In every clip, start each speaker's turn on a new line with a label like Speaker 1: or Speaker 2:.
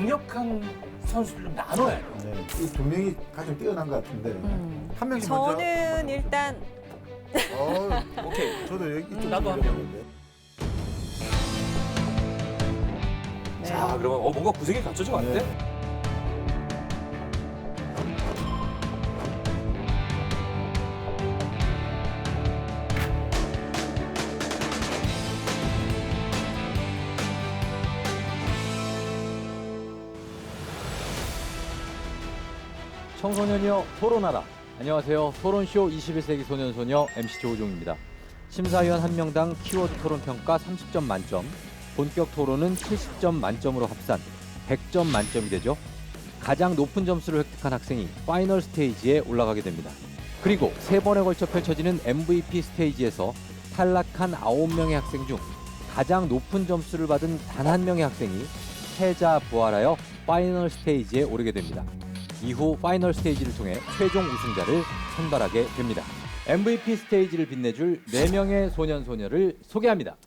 Speaker 1: 강력한 선수들을 나눠야 돼요.
Speaker 2: 네. 이 두 명이 가장 뛰어난 것 같은데 한 명씩
Speaker 3: 저는 일단
Speaker 1: 오케이.
Speaker 2: 저도 여기 이쪽
Speaker 1: 나도 한 명. 자, 그러면 뭔가 구색이 갖춰진 것 같은데?
Speaker 4: 청소년이여 토론하라. 안녕하세요. 토론쇼 21세기 소년소녀 MC 조우종입니다. 심사위원 한 명당 키워드 토론 평가 30점 만점, 본격 토론은 70점 만점으로 합산 100점 만점이 되죠. 가장 높은 점수를 획득한 학생이 파이널 스테이지에 올라가게 됩니다. 그리고 3번에 걸쳐 펼쳐지는 MVP 스테이지에서 탈락한 9명의 학생 중 가장 높은 점수를 받은 단 한 명의 학생이 패자 부활하여 파이널 스테이지에 오르게 됩니다. 이후 파이널 스테이지를 통해 최종 우승자를 선발하게 됩니다. MVP 스테이지를 빛내줄 4명의 소년소녀를 소개합니다.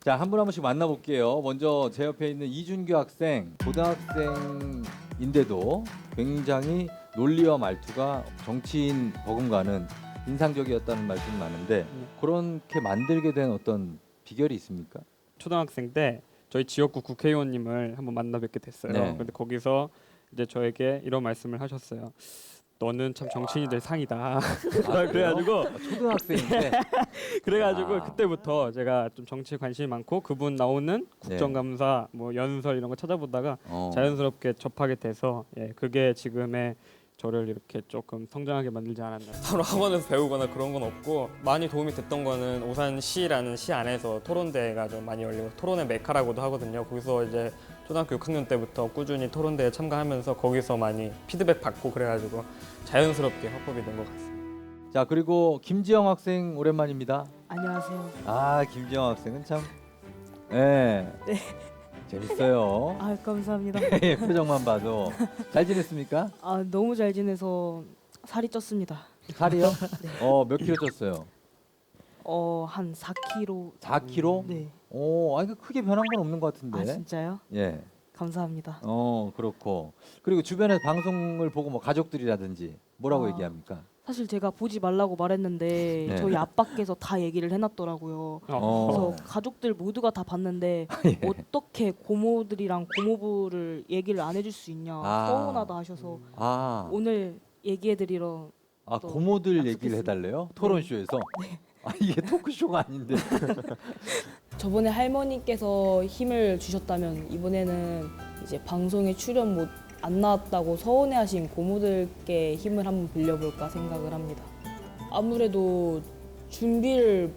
Speaker 4: 자, 한 분 한 분씩 만나볼게요. 먼저 제 옆에 있는 이준규 학생, 고등학생인데도 굉장히 논리와 말투가 정치인 버금가는 인상적이었다는 말씀이 많은데 그렇게 만들게 된 어떤 비결이 있습니까?
Speaker 5: 초등학생 때 저희 지역구 국회의원님을 한번 만나 뵙게 됐어요.
Speaker 4: 네.
Speaker 5: 근데 거기서 이제 저에게 이런 말씀을 하셨어요. 너는 참 정치인이 될 상이다. 그래가지고
Speaker 4: 초등학생인데
Speaker 5: 그래가지고 그때부터 제가 좀 정치에 관심이 많고 그분 나오는 국정감사, 뭐 연설 이런 거 찾아보다가 자연스럽게 접하게 돼서 그게 지금의 저를 이렇게 조금 성장하게 만들지 않았나.
Speaker 6: 바로 학원에서 배우거나 그런 건 없고 많이 도움이 됐던 거는 오산시라는 시 안에서 토론대회가 좀 많이 열리고 토론의 메카라고도 하거든요. 거기서 이제 초등학교 6학년 때부터 꾸준히 토론대회 참가하면서 거기서 많이 피드백 받고 그래가지고 자연스럽게 확보이 된 것 같습니다.
Speaker 4: 자, 그리고 김지영 학생 오랜만입니다.
Speaker 3: 안녕하세요.
Speaker 4: 아, 김지영 학생은 참 네. 재밌어요.
Speaker 3: 아, 감사합니다.
Speaker 4: 표정만 봐도 잘 지냈습니까?
Speaker 3: 아, 너무 잘 지내서 살이 쪘습니다.
Speaker 4: 살이요? 몇 킬로 쪘어요?
Speaker 3: 한 4kg.
Speaker 4: 4킬로?
Speaker 3: 네.
Speaker 4: 아니 크게 변한 건 없는 것 같은데.
Speaker 3: 아, 진짜요?
Speaker 4: 예.
Speaker 3: 감사합니다.
Speaker 4: 그렇고. 그리고 주변에서 방송을 보고 뭐 가족들이라든지 뭐라고 얘기합니까?
Speaker 3: 사실 제가 보지 말라고 말했는데
Speaker 4: 네.
Speaker 3: 저희 아빠께서 다 얘기를 해놨더라고요. 그래서 가족들 모두가 다 봤는데
Speaker 4: 예.
Speaker 3: 어떻게 고모들이랑 고모부를 얘기를 안 해줄 수 있냐 서운하다 하셔서 오늘 얘기해드리러 또
Speaker 4: 고모들 얘기를
Speaker 3: 약속했습니다.
Speaker 4: 해달래요? 토론쇼에서?
Speaker 3: 네.
Speaker 4: 이게 토크쇼가 아닌데.
Speaker 7: 저번에 할머니께서 힘을 주셨다면 이번에는 이제 방송에 출연 안 나왔다고 서운해하신 고모들께 힘을 한번 빌려볼까 생각을 합니다. 아무래도 준비를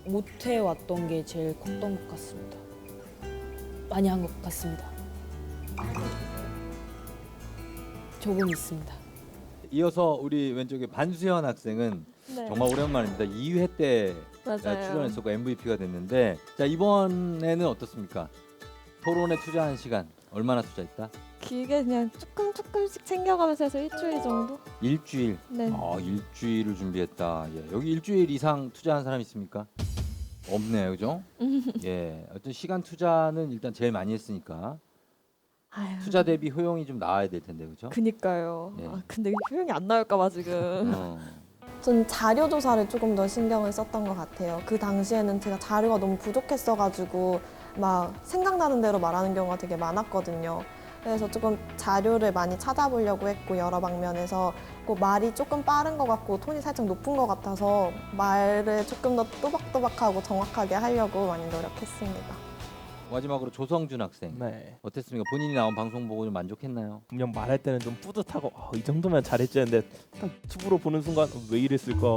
Speaker 7: 못 해왔던 게 제일 컸던 것 같습니다. 많이 한 것 같습니다. 조금 있습니다.
Speaker 4: 이어서 우리 왼쪽에 반수현 학생은 정말 오랜만입니다. 2회 때 출연했었고 MVP가 됐는데 자, 이번에는 어떻습니까? 토론에 투자한 시간 얼마나 투자했다?
Speaker 8: 길게 그냥 조금씩 챙겨가면서 해서 일주일 정도?
Speaker 4: 일주일.
Speaker 8: 네.
Speaker 4: 일주일을 준비했다. 예. 여기 일주일 이상 투자한 사람 있습니까? 없네요, 그죠? 예. 어떤 시간 투자는 일단 제일 많이 했으니까
Speaker 8: 아유,
Speaker 4: 투자 대비 효용이 좀 나와야 될 텐데, 그죠?
Speaker 8: 그니까요.
Speaker 4: 네.
Speaker 8: 근데 효용이 안 나올까봐 지금.
Speaker 9: 전 자료 조사를 조금 더 신경을 썼던 것 같아요. 그 당시에는 제가 자료가 너무 부족했어가지고 막 생각나는 대로 말하는 경우가 되게 많았거든요. 그래서 조금 자료를 많이 찾아보려고 했고 여러 방면에서 말이 조금 빠른 것 같고 톤이 살짝 높은 것 같아서 말을 조금 더 또박또박하고 정확하게 하려고 많이 노력했습니다.
Speaker 4: 마지막으로 조성준 학생.
Speaker 10: 네.
Speaker 4: 어땠습니까? 본인이 나온 방송 보고 좀 만족했나요?
Speaker 10: 분명 말할 때는 좀 뿌듯하고 이 정도면 잘했지 했는데 딱 유튜브로 보는 순간 왜 이랬을까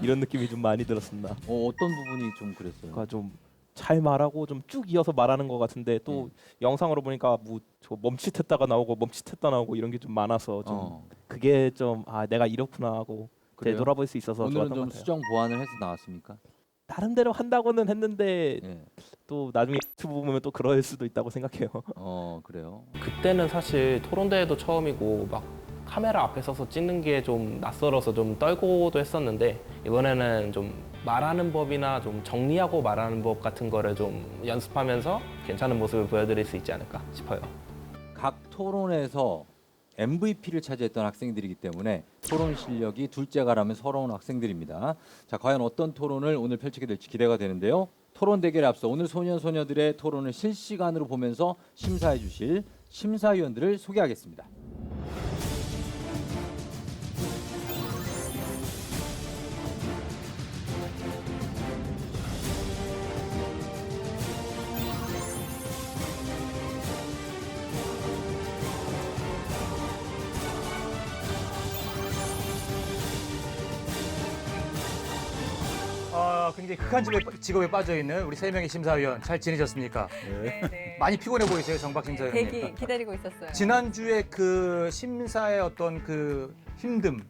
Speaker 10: 이런 느낌이 좀 많이 들었습니다.
Speaker 4: 어떤 부분이 좀 그랬어요?
Speaker 10: 그러니까 좀 잘 말하고 좀 쭉 이어서 말하는 것 같은데 또 영상으로 보니까 뭐 저 멈칫했다가 나오고 멈칫했다 나오고 이런 게 좀 많아서 좀 그게 좀 내가 이렇구나 하고
Speaker 4: 그래요?
Speaker 10: 되돌아볼 수 있어서
Speaker 4: 오늘은
Speaker 10: 좋았던
Speaker 4: 좀
Speaker 10: 것 같아요.
Speaker 4: 수정 보완을 해서 나왔습니까?
Speaker 10: 나름대로 한다고는 했는데
Speaker 4: 예.
Speaker 10: 또 나중에 유튜브 보면 또 그럴 수도 있다고 생각해요.
Speaker 4: 그래요.
Speaker 11: 그때는 사실 토론대회도 처음이고 막 카메라 앞에 서서 찍는 게 좀 낯설어서 좀 떨고도 했었는데 이번에는 좀 말하는 법이나 좀 정리하고 말하는 법 같은 거를 좀 연습하면서 괜찮은 모습을 보여드릴 수 있지 않을까 싶어요.
Speaker 4: 각 토론에서 MVP를 차지했던 학생들이기 때문에 토론 실력이 둘째가라면 서러운 학생들입니다. 자, 과연 어떤 토론을 오늘 펼치게 될지 기대가 되는데요. 토론 대결에 앞서 오늘 소년 소녀들의 토론을 실시간으로 보면서 심사해 주실 심사위원들을 소개하겠습니다.
Speaker 12: 굉장히 극한 직업에 빠져 있는 우리 세 명의 심사위원 잘 지내셨습니까?
Speaker 13: 네.
Speaker 12: 많이 피곤해 보이세요, 정박 심사위원님.
Speaker 13: 대기 기다리고 있었어요.
Speaker 12: 지난주에 그 심사의 어떤 그 힘듦,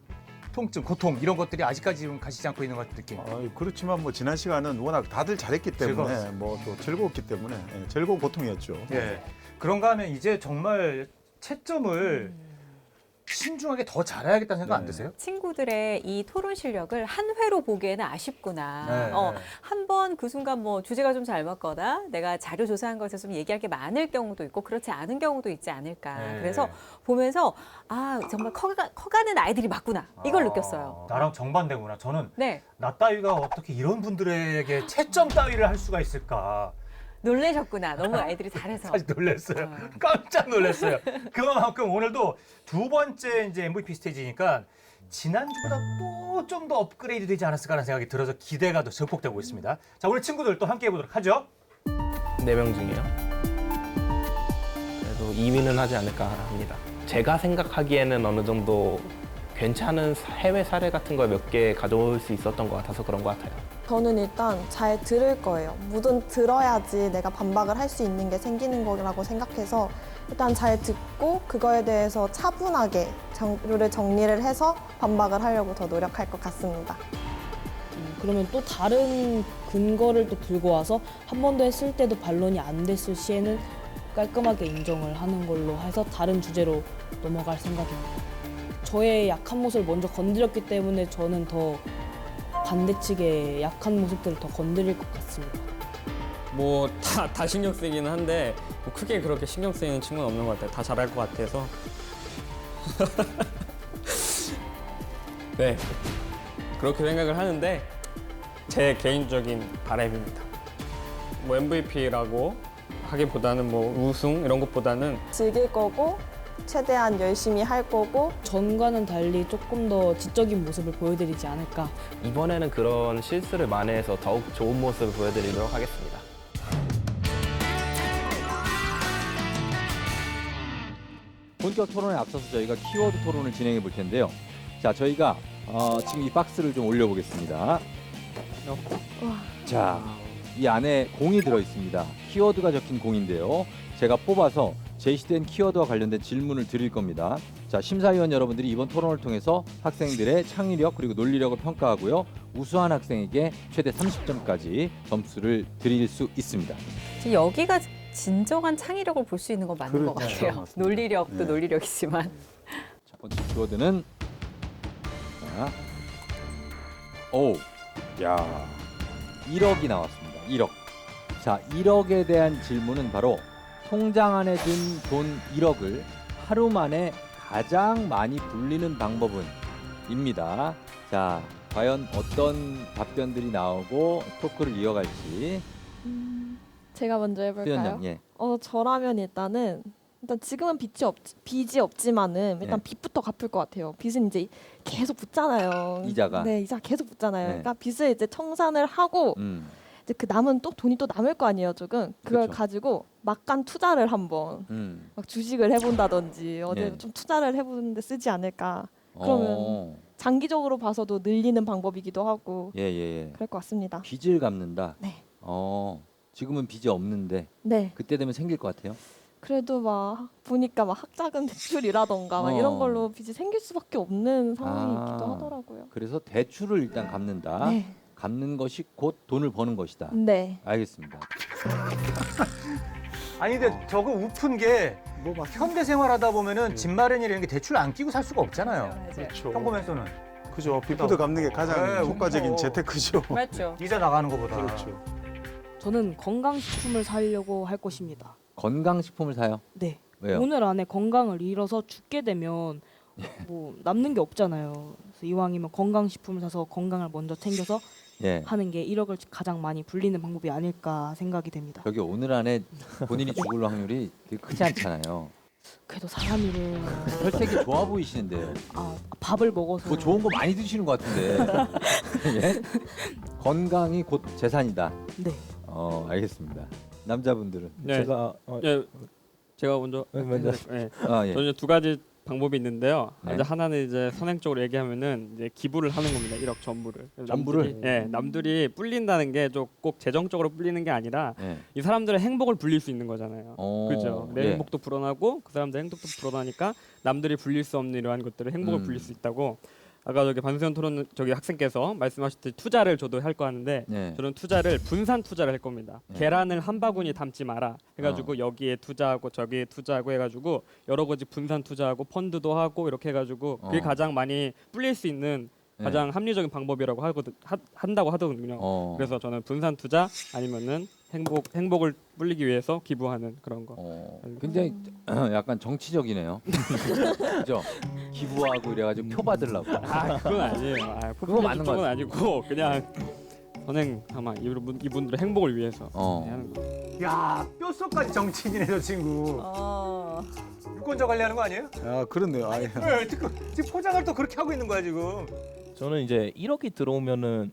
Speaker 12: 통증, 고통 이런 것들이 아직까지 좀 가시지 않고 있는 것 같은 느낌.
Speaker 2: 그렇지만 뭐 지난 시간은 워낙 다들 잘했기 때문에
Speaker 12: 즐거웠어요.
Speaker 2: 뭐 또 즐거웠기 때문에 즐거운 고통이었죠.
Speaker 12: 예. 그런가 하면 이제 정말 채점을 신중하게 더 잘해야겠다는 생각 안 드세요?
Speaker 13: 친구들의 이 토론 실력을 한 회로 보기에는 아쉽구나.
Speaker 12: 네.
Speaker 13: 한번 그 순간 뭐 주제가 좀 잘 맞거나 내가 자료 조사한 것에 좀 얘기할 게 많을 경우도 있고 그렇지 않은 경우도 있지 않을까.
Speaker 12: 네.
Speaker 13: 그래서 보면서 아 정말 커가는 아이들이 맞구나 이걸 느꼈어요.
Speaker 12: 나랑 정반대구나. 저는
Speaker 13: 네.
Speaker 12: 나 따위가 어떻게 이런 분들에게 채점 따위를 할 수가 있을까.
Speaker 13: 놀라셨구나. 너무 아이들이 잘해서.
Speaker 12: 사실 놀랐어요. 깜짝 놀랐어요. 그만큼 오늘도 두 번째 이제 MVP 스테이지니까 지난주보다 또 좀 더 업그레이드 되지 않았을까라는 생각이 들어서 기대가 더 증폭되고 있습니다. 자, 우리 친구들 또 함께 해보도록 하죠.
Speaker 11: 4명 중에요. 그래도 2위는 하지 않을까 합니다. 제가 생각하기에는 어느 정도 괜찮은 해외 사례 같은 걸 몇 개 가져올 수 있었던 것 같아서 그런 것 같아요.
Speaker 9: 저는 일단 잘 들을 거예요. 뭐든 들어야지 내가 반박을 할 수 있는 게 생기는 거라고 생각해서 일단 잘 듣고 그거에 대해서 차분하게 자료를 정리를 해서 반박을 하려고 더 노력할 것 같습니다.
Speaker 7: 그러면 또 다른 근거를 또 들고 와서 한 번 더 했을 때도 반론이 안 됐을 시에는 깔끔하게 인정을 하는 걸로 해서 다른 주제로 넘어갈 생각입니다. 저의 약한 모습을 먼저 건드렸기 때문에 저는 더 반대측의 약한 모습들을 더 건드릴 것 같습니다.
Speaker 6: 뭐 다 신경 쓰이기는 한데 뭐 크게 그렇게 신경 쓰이는 친구는 없는 것 같아요. 다 잘할 것 같아서. 네, 그렇게 생각을 하는데 제 개인적인 바람입니다. 뭐 MVP라고 하기보다는 뭐 우승 이런 것보다는
Speaker 9: 즐길 거고 최대한 열심히 할 거고
Speaker 7: 전과는 달리 조금 더 지적인 모습을 보여드리지 않을까.
Speaker 11: 이번에는 그런 실수를 만회해서 더욱 좋은 모습을 보여드리도록 하겠습니다.
Speaker 4: 본격 토론에 앞서서 저희가 키워드 토론을 진행해 볼 텐데요. 자, 저희가 지금 이 박스를 좀 올려보겠습니다. 자, 이 안에 공이 들어 있습니다. 키워드가 적힌 공인데요. 제가 뽑아서 제시된 키워드와 관련된 질문을 드릴 겁니다. 자, 심사위원 여러분들이 이번 토론을 통해서 학생들의 창의력 그리고 논리력을 평가하고요. 우수한 학생에게 최대 30점까지 점수를 드릴 수 있습니다.
Speaker 13: 지금 여기가 진정한 창의력을 볼 수 있는 건 맞는 것
Speaker 2: 그렇죠.
Speaker 13: 같아요.
Speaker 2: 맞습니다.
Speaker 13: 논리력도
Speaker 2: 네.
Speaker 13: 논리력이지만.
Speaker 4: 첫 번째 키워드는 자, 오, 야, 1억이 나왔습니다. 1억. 자, 1억에 대한 질문은 바로 통장 안에 든 돈 1억을 하루 만에 가장 많이 불리는 방법은? 입니다. 자, 과연 어떤 답변들이 나오고 토크를 이어갈지.
Speaker 8: 제가 먼저 해볼까요?
Speaker 4: 수연양, 예.
Speaker 8: 저라면 일단 지금은 빚이 없지만은 일단
Speaker 4: 예.
Speaker 8: 빚부터 갚을 것 같아요. 빚은 이제 계속 붙잖아요.
Speaker 4: 이자가?
Speaker 8: 네, 이자 계속 붙잖아요.
Speaker 4: 네.
Speaker 8: 그러니까 빚을 이제 청산을 하고 이제 그 남은 또 돈이 또 남을 거 아니에요, 조금. 그걸
Speaker 4: 그렇죠.
Speaker 8: 가지고 막간 투자를 한번 막 주식을 해본다든지 어디
Speaker 4: 네.
Speaker 8: 좀 투자를 해보는데 쓰지 않을까. 그러면 장기적으로 봐서도 늘리는 방법이기도 하고
Speaker 4: 예.
Speaker 8: 그럴 것 같습니다.
Speaker 4: 빚을 갚는다.
Speaker 8: 네.
Speaker 4: 지금은 빚이 없는데
Speaker 8: 네.
Speaker 4: 그때 되면 생길 것 같아요.
Speaker 8: 그래도 막 보니까 막 학자금 대출이라던가 막 이런 걸로 빚이 생길 수밖에 없는 상황이기도 하더라고요.
Speaker 4: 그래서 대출을 일단 갚는다.
Speaker 8: 네.
Speaker 4: 갚는 것이 곧 돈을 버는 것이다.
Speaker 8: 네.
Speaker 4: 알겠습니다.
Speaker 12: 아니 근데 저거 우픈 게 현대 생활하다 보면은 집 마련이라는 게 대출 안 끼고 살 수가 없잖아요.
Speaker 2: 그렇죠.
Speaker 12: 평범해서는.
Speaker 2: 그죠. 빚부터 갚는 게 가장
Speaker 12: 네,
Speaker 2: 효과적인
Speaker 12: 웃고.
Speaker 2: 재테크죠.
Speaker 13: 맞죠.
Speaker 12: 이자 나가는 것보다.
Speaker 2: 그렇죠.
Speaker 3: 저는 건강식품을 사려고 할 것입니다.
Speaker 4: 건강식품을 사요?
Speaker 3: 네.
Speaker 4: 왜요?
Speaker 3: 오늘 안에 건강을 잃어서 죽게 되면 뭐 남는 게 없잖아요. 그래서 이왕이면 건강식품을 사서 건강을 먼저 챙겨서
Speaker 4: 예.
Speaker 3: 하는 게 1억을 가장 많이 불리는 방법이 아닐까 생각이 됩니다.
Speaker 4: 여기 오늘 안에 본인이 죽을 확률이 되게 크지 않잖아요.
Speaker 3: 그래도 사람이를
Speaker 4: 혈색이 좋아 보이시는데.
Speaker 3: 밥을 먹어서
Speaker 4: 뭐 좋은 거 많이 드시는 것 같은데. 예? 건강이 곧 재산이다.
Speaker 3: 네.
Speaker 4: 알겠습니다. 남자분들은
Speaker 5: 네. 제가 먼저
Speaker 10: 먼저.
Speaker 5: 네.
Speaker 4: 예.
Speaker 5: 저는 두 가지 방법이 있는데요.
Speaker 4: 네.
Speaker 5: 이제 하나는 이제 선행적으로 얘기하면은 이제 기부를 하는 겁니다. 1억 전부를.
Speaker 4: 전부를?
Speaker 5: 남들이 불린다는 게 꼭 재정적으로 불리는 게 아니라 이 사람들의 행복을 불릴 수 있는 거잖아요. 그죠? 내 행복도 불어나고 그 사람들의 행복도 불어나니까 남들이 불릴 수 없는 이러한 것들을 행복을 불릴 수 있다고. 아까 저기 반수현 토론 저기 학생께서 말씀하셨듯이 투자를 저도 할 거 하는데 저는 투자를 분산 투자를 할 겁니다. 계란을 한 바구니 담지 마라 해가지고 여기에 투자하고 저기에 투자하고 해가지고 여러 가지 분산 투자하고 펀드도 하고 이렇게 해가지고 그게 가장 많이 불릴 수 있는 가장 합리적인 방법이라고 한다고 하더군요. 그래서 저는 분산 투자 아니면은 행복을 불리기 위해서 기부하는 그런 거.
Speaker 4: 굉장히 약간 정치적이네요. 그죠? 기부하고 이래가지고 표 받으려고.
Speaker 5: 그건 아니에요.
Speaker 4: 그거 맞는 거
Speaker 5: 건 아니고 그냥 선행 아마 이분들의 행복을 위해서 하는 거.
Speaker 12: 야, 뼛속까지 정치인이네 저 친구. 유권자 관리하는 거 아니에요?
Speaker 2: 아 그렇네요.
Speaker 12: 네, 지금 포장을 또 그렇게 하고 있는 거야 지금.
Speaker 10: 저는 이제 1억이 들어오면은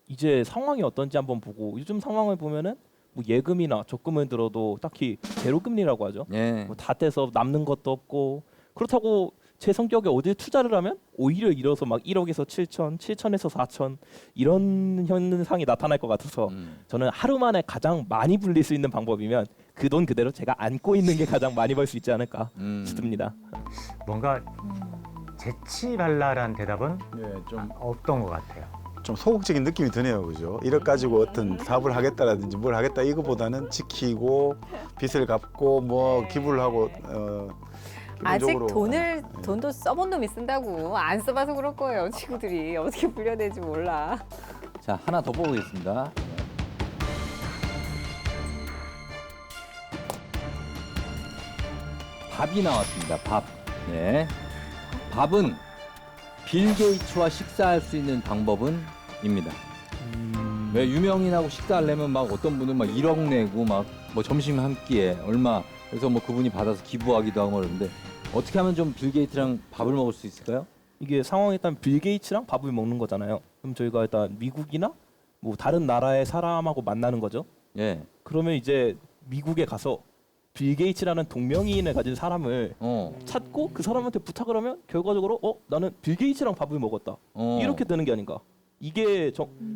Speaker 10: 이제 상황이 어떤지 한번 보고 요즘 상황을 보면은 뭐 예금이나 적금을 들어도 딱히 제로금리라고 하죠. 뭐 다 떼서 남는 것도 없고 그렇다고 제 성격에 어디에 투자를 하면 오히려 잃어서 막 1억에서 7천, 7천에서 4천 이런 현상이 나타날 것 같아서 저는 하루 만에 가장 많이 불릴 수 있는 방법이면 그 돈 그대로 제가 안고 있는 게 가장 많이 벌 수 있지 않을까 싶습니다.
Speaker 12: 뭔가 재치발랄한 대답은 좀 없던 것 같아요.
Speaker 2: 좀 소극적인 느낌이 드네요, 그죠? 1억 가지고 어떤 사업을 하겠다라든지 뭘 하겠다 이거보다는 지키고 빚을 갚고 뭐 기부를 하고
Speaker 13: 아직
Speaker 2: 기본적으로
Speaker 13: 돈도 써본 놈이 쓴다고 안 써봐서 그럴 거예요. 친구들이 어떻게 불려낼지 몰라.
Speaker 4: 자, 하나 더 보겠습니다. 밥이 나왔습니다. 밥. 네. 밥은 빌 게이츠와 식사할 수 있는 방법은입니다. 왜 유명인하고 식사하려면 막 어떤 분은 막 1억 내고 막 뭐 점심 한 끼에 얼마 그래서 뭐 그분이 받아서 기부하기도 하고 그러는데 어떻게 하면 좀 빌 게이츠랑 밥을 먹을 수 있을까요?
Speaker 10: 이게 상황이 일단 빌 게이츠랑 밥을 먹는 거잖아요. 그럼 저희가 일단 미국이나 뭐 다른 나라의 사람하고 만나는 거죠.
Speaker 4: 예.
Speaker 10: 그러면 이제 미국에 가서 빌 게이츠라는 동명이인을 가진 사람을 찾고 그 사람한테 부탁을 하면 결과적으로 나는 빌 게이츠랑 밥을 먹었다. 이렇게 되는 게 아닌가. 이게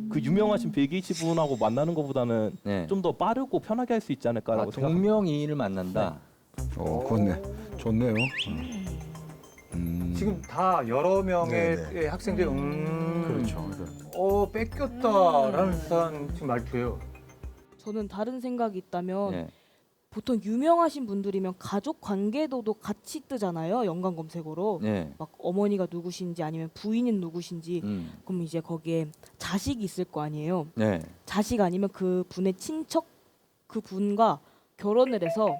Speaker 10: 그 유명하신 빌 게이츠 분하고 만나는 것보다는 좀 더 빠르고 편하게 할 수 있지 않을까라고 생각합니다.
Speaker 4: 동명이인을 만난다.
Speaker 2: 그렇네. 좋네요.
Speaker 12: 지금 다 여러 명의 학생들이
Speaker 2: 그렇죠.
Speaker 12: 뺏겼다라는 듯한 지금 말투예요.
Speaker 3: 저는 다른 생각이 있다면 보통 유명하신 분들이면 가족 관계도도 같이 뜨잖아요. 연관 검색어로. 막 어머니가 누구신지 아니면 부인은 누구신지. 그럼 이제 거기에 자식이 있을 거 아니에요. 자식 아니면 그 분의 친척 그 분과 결혼을 해서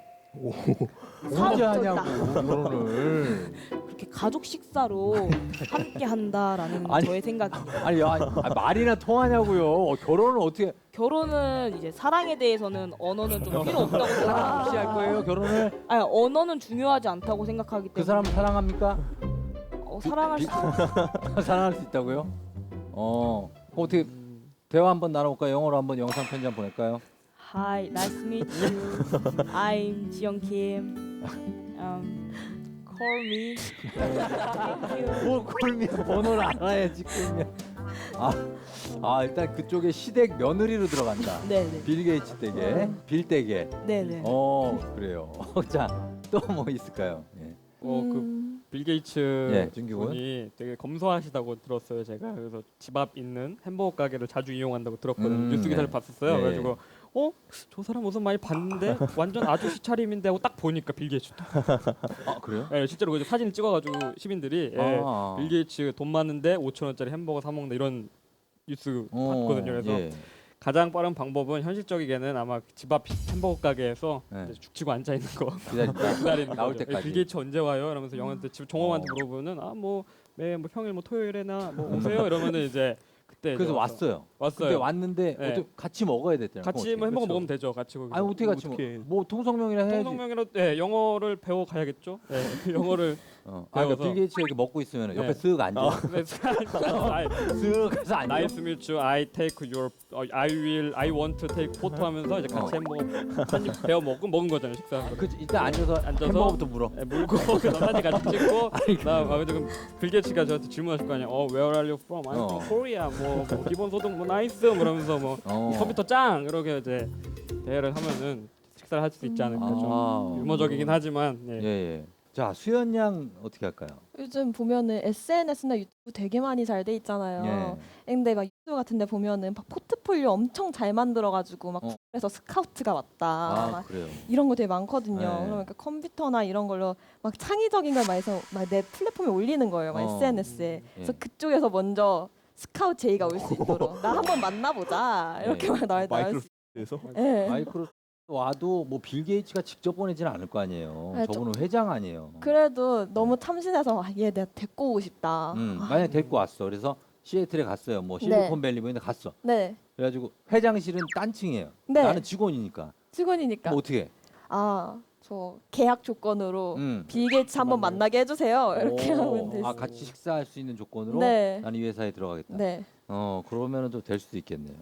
Speaker 4: 언제 하냐고 결혼을.
Speaker 3: 그렇게 가족 식사로 함께 한다라는 저의 생각입니다.
Speaker 4: 아니 말이나 통하냐고요. 결혼을 어떻게?
Speaker 3: 결혼은 이제 사랑에 대해서는 언어는 좀 필요 없다고 생각합니다.
Speaker 4: 없이 할 거예요 결혼을?
Speaker 3: 아니 언어는 중요하지 않다고 생각하기 때문에.
Speaker 4: 그 사람 사랑합니까?
Speaker 3: 사랑할 수
Speaker 4: 사랑할 수 있다고요? 어떻게 대화 한번 나눠볼까요? 영어로 한번 영상 편지 한번 보낼까요?
Speaker 3: Hi, nice to meet you. I'm 지영 Kim. Call me.
Speaker 4: 뭐 콜미 번호를 알아야지 콜미. 일단 그쪽에 시댁 며느리로 들어간다.
Speaker 3: 네네.
Speaker 4: 빌 게이츠 댁에 빌댁에.
Speaker 3: 네네.
Speaker 4: 그래요. 자, 또 뭐 있을까요?
Speaker 5: 그 빌 게이츠
Speaker 4: 준규군.
Speaker 5: 분이 되게 검소하시다고 들었어요. 제가 그래서 집 앞 있는 햄버거 가게를 자주 이용한다고 들었거든요. 뉴스 기사를 봤었어요. 그래가지고 저 사람 옷은 많이 봤는데 완전 아저씨 차림인데 하고 딱 보니까 빌 게이츠다.
Speaker 4: 그래요?
Speaker 5: 네, 실제로 그 사진을 찍어가지고 시민들이 빌 게이츠 돈 많은데 5,000원짜리 햄버거 사 먹는 이런 뉴스 봤거든요. 그래서 가장 빠른 방법은 현실적이게는 아마 집 앞 햄버거 가게에서
Speaker 4: 네.
Speaker 5: 이제 죽치고 앉아 있는 거
Speaker 4: 기다리는 나올
Speaker 5: 거죠.
Speaker 4: 때까지.
Speaker 5: 빌 게이츠 언제 와요? 이러면서 영화한테 집 종업원한테 물어보면은 뭐 평일 뭐 토요일에나 뭐 오세요 이러면은 이제 그때
Speaker 4: 그래서
Speaker 5: 이제
Speaker 4: 왔어요.
Speaker 5: 왔어요.
Speaker 4: 그때 왔는데
Speaker 5: 네.
Speaker 4: 어떻게 같이 먹어야 됐잖아요.
Speaker 5: 같이 뭐 햄버거 먹으면 되죠. 같이 거기서.
Speaker 4: 아니 어떻게 같이 뭐 통성명이라 해야지.
Speaker 5: 통성명이라 영어를 배워 가야겠죠. 영어를
Speaker 4: 그러니까 빌 게이츠가 이렇게 먹고 있으면 옆에 쓱 앉아. 쓱 가서 앉아.
Speaker 5: Nice to meet you. I take your. I want to take photo 하면서 이제 같이 햄버거 한입 베어 먹은 거잖아요. 식사한 거.
Speaker 4: 그 일단 앉아서 햄버거부터 물어.
Speaker 5: 물고 그다음 사진 같이 찍고 그다음 지금 빌 게이츠가 저한테 질문하실 거 아니야. Where are you from? I'm from Korea. 뭐 기본 소득 뭐 나이스 그러면서 뭐 컴퓨터 짱 이렇게 이제 대화를 하면은 식사를 할 수 있지 않을까. 좀 유머적이긴 하지만.
Speaker 4: 예. 자, 수연 양 어떻게 할까요?
Speaker 8: 요즘 보면은 SNS나 유튜브 되게 많이 잘 돼 있잖아요. 근데 막 유튜브 같은데 보면은 막 포트폴리오 엄청 잘 만들어가지고 막 그래서 스카우트가 왔다. 막
Speaker 4: 그래요.
Speaker 8: 이런 거 되게 많거든요. 그러니까 컴퓨터나 이런 걸로 막 창의적인 걸 많이 해서 막 내 플랫폼에 올리는 거예요. 막 SNS에. 그래서 그쪽에서 먼저 스카우트 제의가 올 수 있도록 나 한번 만나보자 이렇게 막 나올 수
Speaker 10: 그래서
Speaker 4: 마이크로소프트 와도 뭐 빌 게이츠가 직접 보내지는 않을 거 아니에요.
Speaker 8: 네,
Speaker 4: 저분은 회장 아니에요.
Speaker 8: 그래도 너무 탐신해서 얘 내가 데리고 오고 싶다.
Speaker 4: 만약 데리고 왔어. 그래서 시애틀에 갔어요. 뭐 실리콘밸리 보이는데 갔어.
Speaker 8: 네.
Speaker 4: 그래가지고 회장실은 딴 층이에요.
Speaker 8: 네.
Speaker 4: 나는 직원이니까.
Speaker 8: 직원이니까.
Speaker 4: 뭐 어떻게?
Speaker 8: 저 계약 조건으로 빌 게이츠 한번 만나게 해주세요. 이렇게 하면 되지.
Speaker 4: 같이 식사할 수 있는 조건으로
Speaker 8: 네.
Speaker 4: 나는 이 회사에 들어가겠다.
Speaker 8: 네.
Speaker 4: 그러면은 좀 될 수도 있겠네요.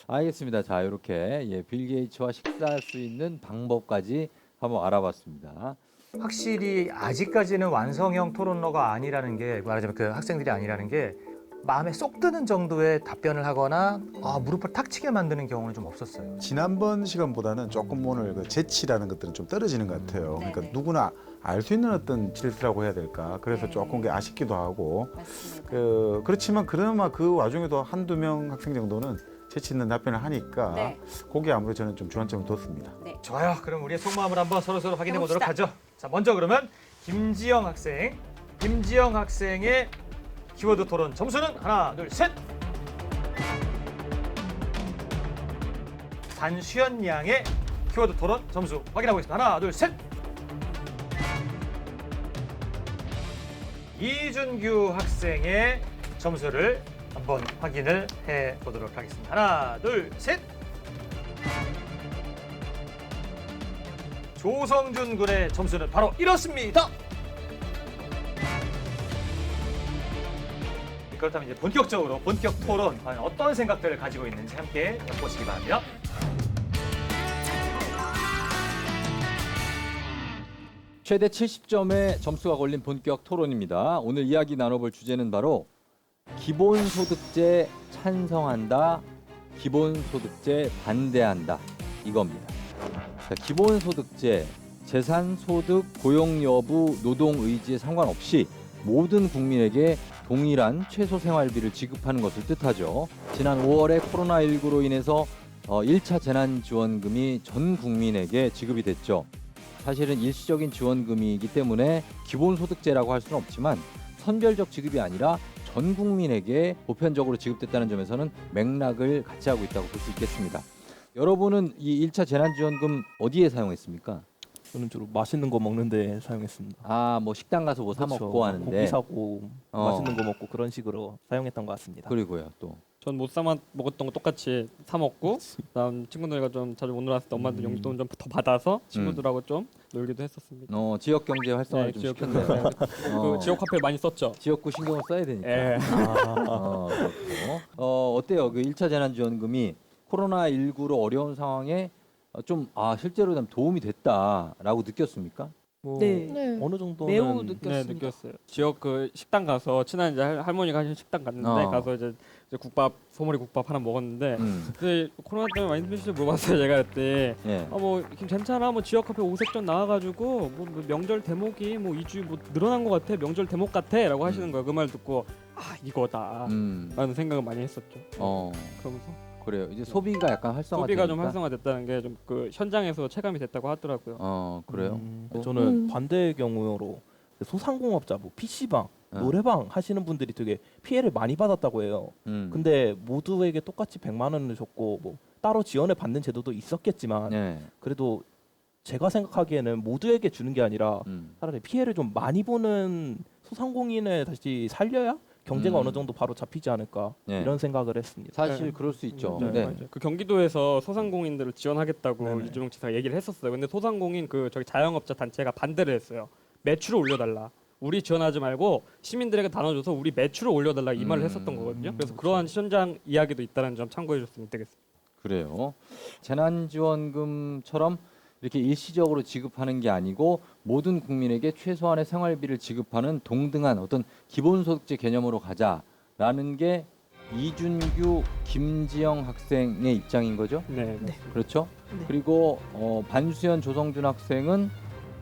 Speaker 4: 알겠습니다. 자, 이렇게 빌 게이츠와 식사할 수 있는 방법까지 한번 알아봤습니다.
Speaker 12: 확실히 아직까지는 완성형 토론러가 아니라는 게 말하자면 그 학생들이 아니라는 게 마음에 쏙 드는 정도의 답변을 하거나 무릎을 탁 치게 만드는 경우는 좀 없었어요.
Speaker 2: 지난번 시간보다는 조금 오늘 그 재치라는 것들은 좀 떨어지는 것 같아요. 그러니까 누구나 알 수 있는 어떤 질서라고 해야 될까. 그래서 조금 게 아쉽기도 하고. 그렇지만 그나마 그 와중에도 한두 명 학생 정도는 재치 있는 답변을 하니까 거기에 아무래도 저는 좀 주안점을 뒀습니다.
Speaker 12: 좋아요. 그럼 우리의 속마음을 한번 서로 확인해 보도록 하죠. 자, 먼저 그러면 김지영 학생의 키워드 토론 점수는 하나, 둘, 셋. 단수연 양의 키워드 토론 점수 확인하고 있습니다. 하나, 둘, 셋. 이준규 학생의 점수를 한번 확인을 해 보도록 하겠습니다. 하나, 둘, 셋. 조성준 군의 점수는 바로 이렇습니다. 그렇다면 이제 본격적으로 본격 토론 과연 어떤 생각들을 가지고 있는지 함께 보시기 바랍니다.
Speaker 4: 최대 70점의 점수가 걸린 본격 토론입니다. 오늘 이야기 나눠볼 주제는 바로 기본소득제 찬성한다, 기본소득제 반대한다 이겁니다. 자, 기본소득제, 재산, 소득, 고용 여부, 노동 의지에 상관없이 모든 국민에게 동일한 최소 생활비를 지급하는 것을 뜻하죠. 지난 5월에 코로나19로 인해서 1차 재난지원금이 전 국민에게 지급이 됐죠. 사실은 일시적인 지원금이기 때문에 기본소득제라고 할 수는 없지만 선별적 지급이 아니라 전 국민에게 보편적으로 지급됐다는 점에서는 맥락을 같이 하고 있다고 볼 수 있겠습니다. 여러분은 이 1차 재난지원금 어디에 사용했습니까?
Speaker 10: 저는 주로 맛있는 거 먹는데 사용했습니다.
Speaker 4: 뭐 식당 가서 뭐 사 먹고 하는데
Speaker 10: 고기 사고 맛있는 거 먹고 그런 식으로 사용했던 것 같습니다.
Speaker 4: 그리고요 또.
Speaker 5: 전 못 사 먹었던 거 똑같이 사 먹고 그다음 친구들과 좀 자주 못 놀았을 때 엄마한테 용돈 좀 더 받아서 친구들하고 좀 놀기도 했었습니다.
Speaker 4: 지역 경제 활성화를 좀 시켰네요.
Speaker 5: 그 지역 화폐 많이 썼죠.
Speaker 4: 지역구 신경을 써야 되니까. 어때요? 그 1차 재난지원금이 코로나19로 어려운 상황에 좀 실제로 도움이 됐다라고 느꼈습니까?
Speaker 5: 네.
Speaker 10: 어느 정도는
Speaker 5: 매우 느꼈어요. 지역 그 식당 가서 친한 이제 할머니가 하시는 식당 갔는데 가서 이제 국밥 소머리 국밥 하나 먹었는데 근데 코로나 때문에 많이 힘드시죠 물어봤어요 제가 그때 뭐 괜찮아 뭐 지역 카페 오색전 나와가지고 뭐 명절 대목이 뭐 2주 뭐 늘어난 것 같아 명절 대목 같아라고 하시는 거예요. 그 말 듣고 이거다라는 생각을 많이 했었죠. 그러면서.
Speaker 4: 그래요. 이제 소비가 약간
Speaker 5: 소비가 좀 활성화됐다는 게 좀 그 현장에서 체감이 됐다고 하더라고요.
Speaker 4: 그래요?
Speaker 10: 저는 반대의 경우로 소상공업자, 뭐 PC방 노래방 하시는 분들이 되게 피해를 많이 받았다고 해요. 근데 모두에게 똑같이 100만 원을 줬고 뭐 따로 지원을 받는 제도도 있었겠지만 그래도 제가 생각하기에는 모두에게 주는 게 아니라 차라리 피해를 좀 많이 보는 소상공인을 다시 살려야 경제가 어느 정도 바로 잡히지 않을까 이런 생각을 했습니다.
Speaker 4: 사실 그럴 수 있죠.
Speaker 6: 그 경기도에서 소상공인들을 지원하겠다고 이준용 지사가 얘기를 했었어요. 근데 소상공인 그 저기 자영업자 단체가 반대를 했어요. 매출을 올려달라. 우리 지원하지 말고 시민들에게 나눠줘서 우리 매출을 올려달라 이 말을 했었던 거거든요. 그래서 그러한 현장 이야기도 있다는 점 참고해 줬으면 되겠습니다.
Speaker 4: 그래요. 재난지원금처럼 이렇게 일시적으로 지급하는 게 아니고 모든 국민에게 최소한의 생활비를 지급하는 동등한 어떤 기본소득제 개념으로 가자라는 게 이준규, 김지영 학생의 입장인 거죠?
Speaker 6: 네.
Speaker 4: 그렇죠? 그리고 반수현, 조성준 학생은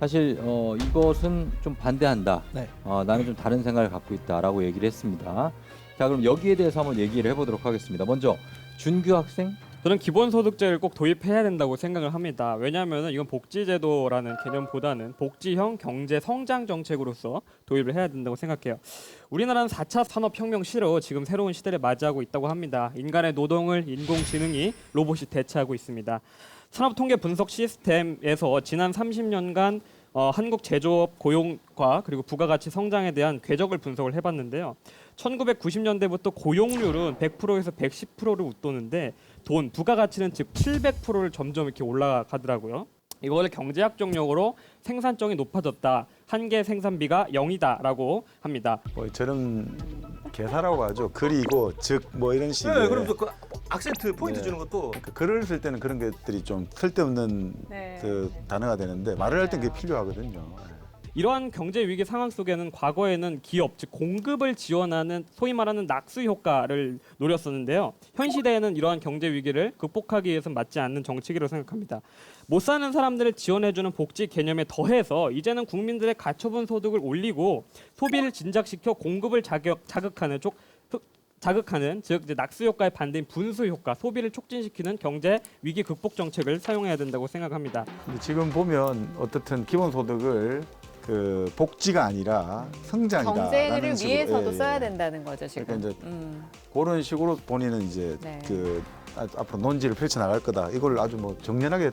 Speaker 4: 사실 이것은 좀 반대한다. 나는 좀 다른 생각을 갖고 있다라고 얘기를 했습니다. 자, 그럼 여기에 대해서 한번 얘기를 해보도록 하겠습니다. 먼저 준규 학생.
Speaker 6: 저는 기본소득제를 꼭 도입해야 된다고 생각을 합니다. 왜냐하면 이건 복지제도라는 개념보다는 복지형 경제 성장 정책으로서 도입을 해야 된다고 생각해요. 우리나라는 4차 산업혁명 시로 지금 새로운 시대를 맞이하고 있다고 합니다. 인간의 노동을 인공지능이 로봇이 대체하고 있습니다. 산업통계 분석 시스템에서 지난 30년간 한국 제조업 고용과 그리고 부가가치 성장에 대한 궤적을 분석을 해봤는데요. 1990년대부터 고용률은 100%에서 110%를 웃도는데 돈, 부가가치는 즉 700%를 점점 이렇게 올라가더라고요. 이거를 경제학적 용어로 생산성이 높아졌다. 한계 생산비가 0이다라고 합니다.
Speaker 2: 저는 개사라고 하죠. 글이고 즉 뭐 이런 식의.
Speaker 12: 네, 그럼 그 악센트 포인트 주는 것도.
Speaker 2: 그러니까 글을 쓸 때는 그런 것들이 좀 쓸데없는 그 단어가 되는데 말을 할 땐 그게 필요하거든요.
Speaker 6: 이러한 경제 위기 상황 속에는 과거에는 기업, 즉 공급을 지원하는 소위 말하는 낙수 효과를 노렸었는데요. 현 시대에는 이러한 경제 위기를 극복하기 위해서는 맞지 않는 정책이라고 생각합니다. 못 사는 사람들을 지원해주는 복지 개념에 더해서 이제는 국민들의 가처분 소득을 올리고 소비를 진작시켜 공급을 자극하는 즉 이제 낙수 효과의 반대인 분수 효과, 소비를 촉진시키는 경제 위기 극복 정책을 사용해야 된다고 생각합니다.
Speaker 2: 근데 지금 보면 어떻든 기본소득을 그 복지가 아니라 성장이다.
Speaker 13: 경제를 위해서도 써야 된다는 거죠 지금.
Speaker 2: 그러니까 이제 그런 식으로 본인은 이제 그 앞으로 논지를 펼쳐 나갈 거다. 이걸 아주 뭐 정연하게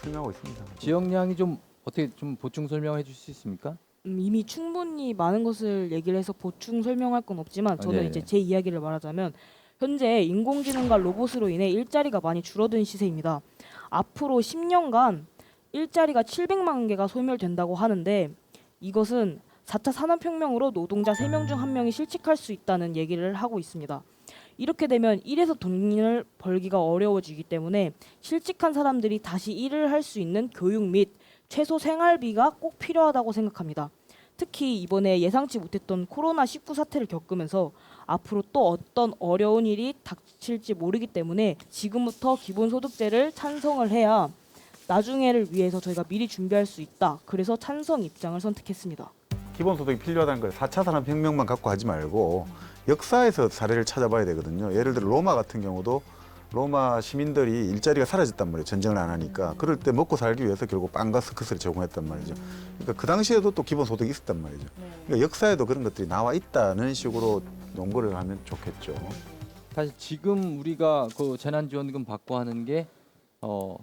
Speaker 2: 설명하고 있습니다.
Speaker 4: 지역량이 좀 어떻게 좀 보충 설명해 줄 수 있습니까?
Speaker 3: 이미 충분히 많은 것을 얘기를 해서 보충 설명할 건 없지만 저는 이제 제 이야기를 말하자면 현재 인공지능과 로봇으로 인해 일자리가 많이 줄어든 시세입니다. 앞으로 10년간 일자리가 700만 개가 소멸된다고 하는데 이것은 4차 산업혁명으로 노동자 3명 중 1명이 실직할 수 있다는 얘기를 하고 있습니다. 이렇게 되면 일해서 돈을 벌기가 어려워지기 때문에 실직한 사람들이 다시 일을 할 수 있는 교육 및 최소 생활비가 꼭 필요하다고 생각합니다. 특히 이번에 예상치 못했던 코로나19 사태를 겪으면서 앞으로 또 어떤 어려운 일이 닥칠지 모르기 때문에 지금부터 기본소득제를 찬성을 해야 나중에를 위해서 저희가 미리 준비할 수 있다. 그래서 찬성 입장을 선택했습니다.
Speaker 2: 기본소득이 필요하다는 걸 4차 산업혁명만 갖고 하지 말고 역사에서 사례를 찾아봐야 되거든요. 예를 들어 로마 같은 경우도 로마 시민들이 일자리가 사라졌단 말이에요. 전쟁을 안 하니까. 그럴 때 먹고 살기 위해서 결국 빵과 스크스를 제공했단 말이죠. 그러니까 그 당시에도 또 기본소득이 있었단 말이죠. 그러니까 역사에도 그런 것들이 나와 있다는 식으로 연구를 하면 좋겠죠.
Speaker 4: 사실 지금 우리가 그 재난지원금 받고 하는 게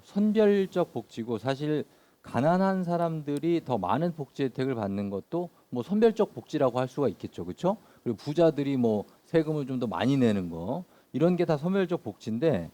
Speaker 4: 선별적 복지고 사실 가난한 사람들이 더 많은 복지 혜택을 받는 것도 뭐 선별적 복지라고 할 수가 있겠죠, 그렇죠? 그리고 부자들이 뭐 세금을 좀 더 많이 내는 거 이런 게 다 선별적 복지인데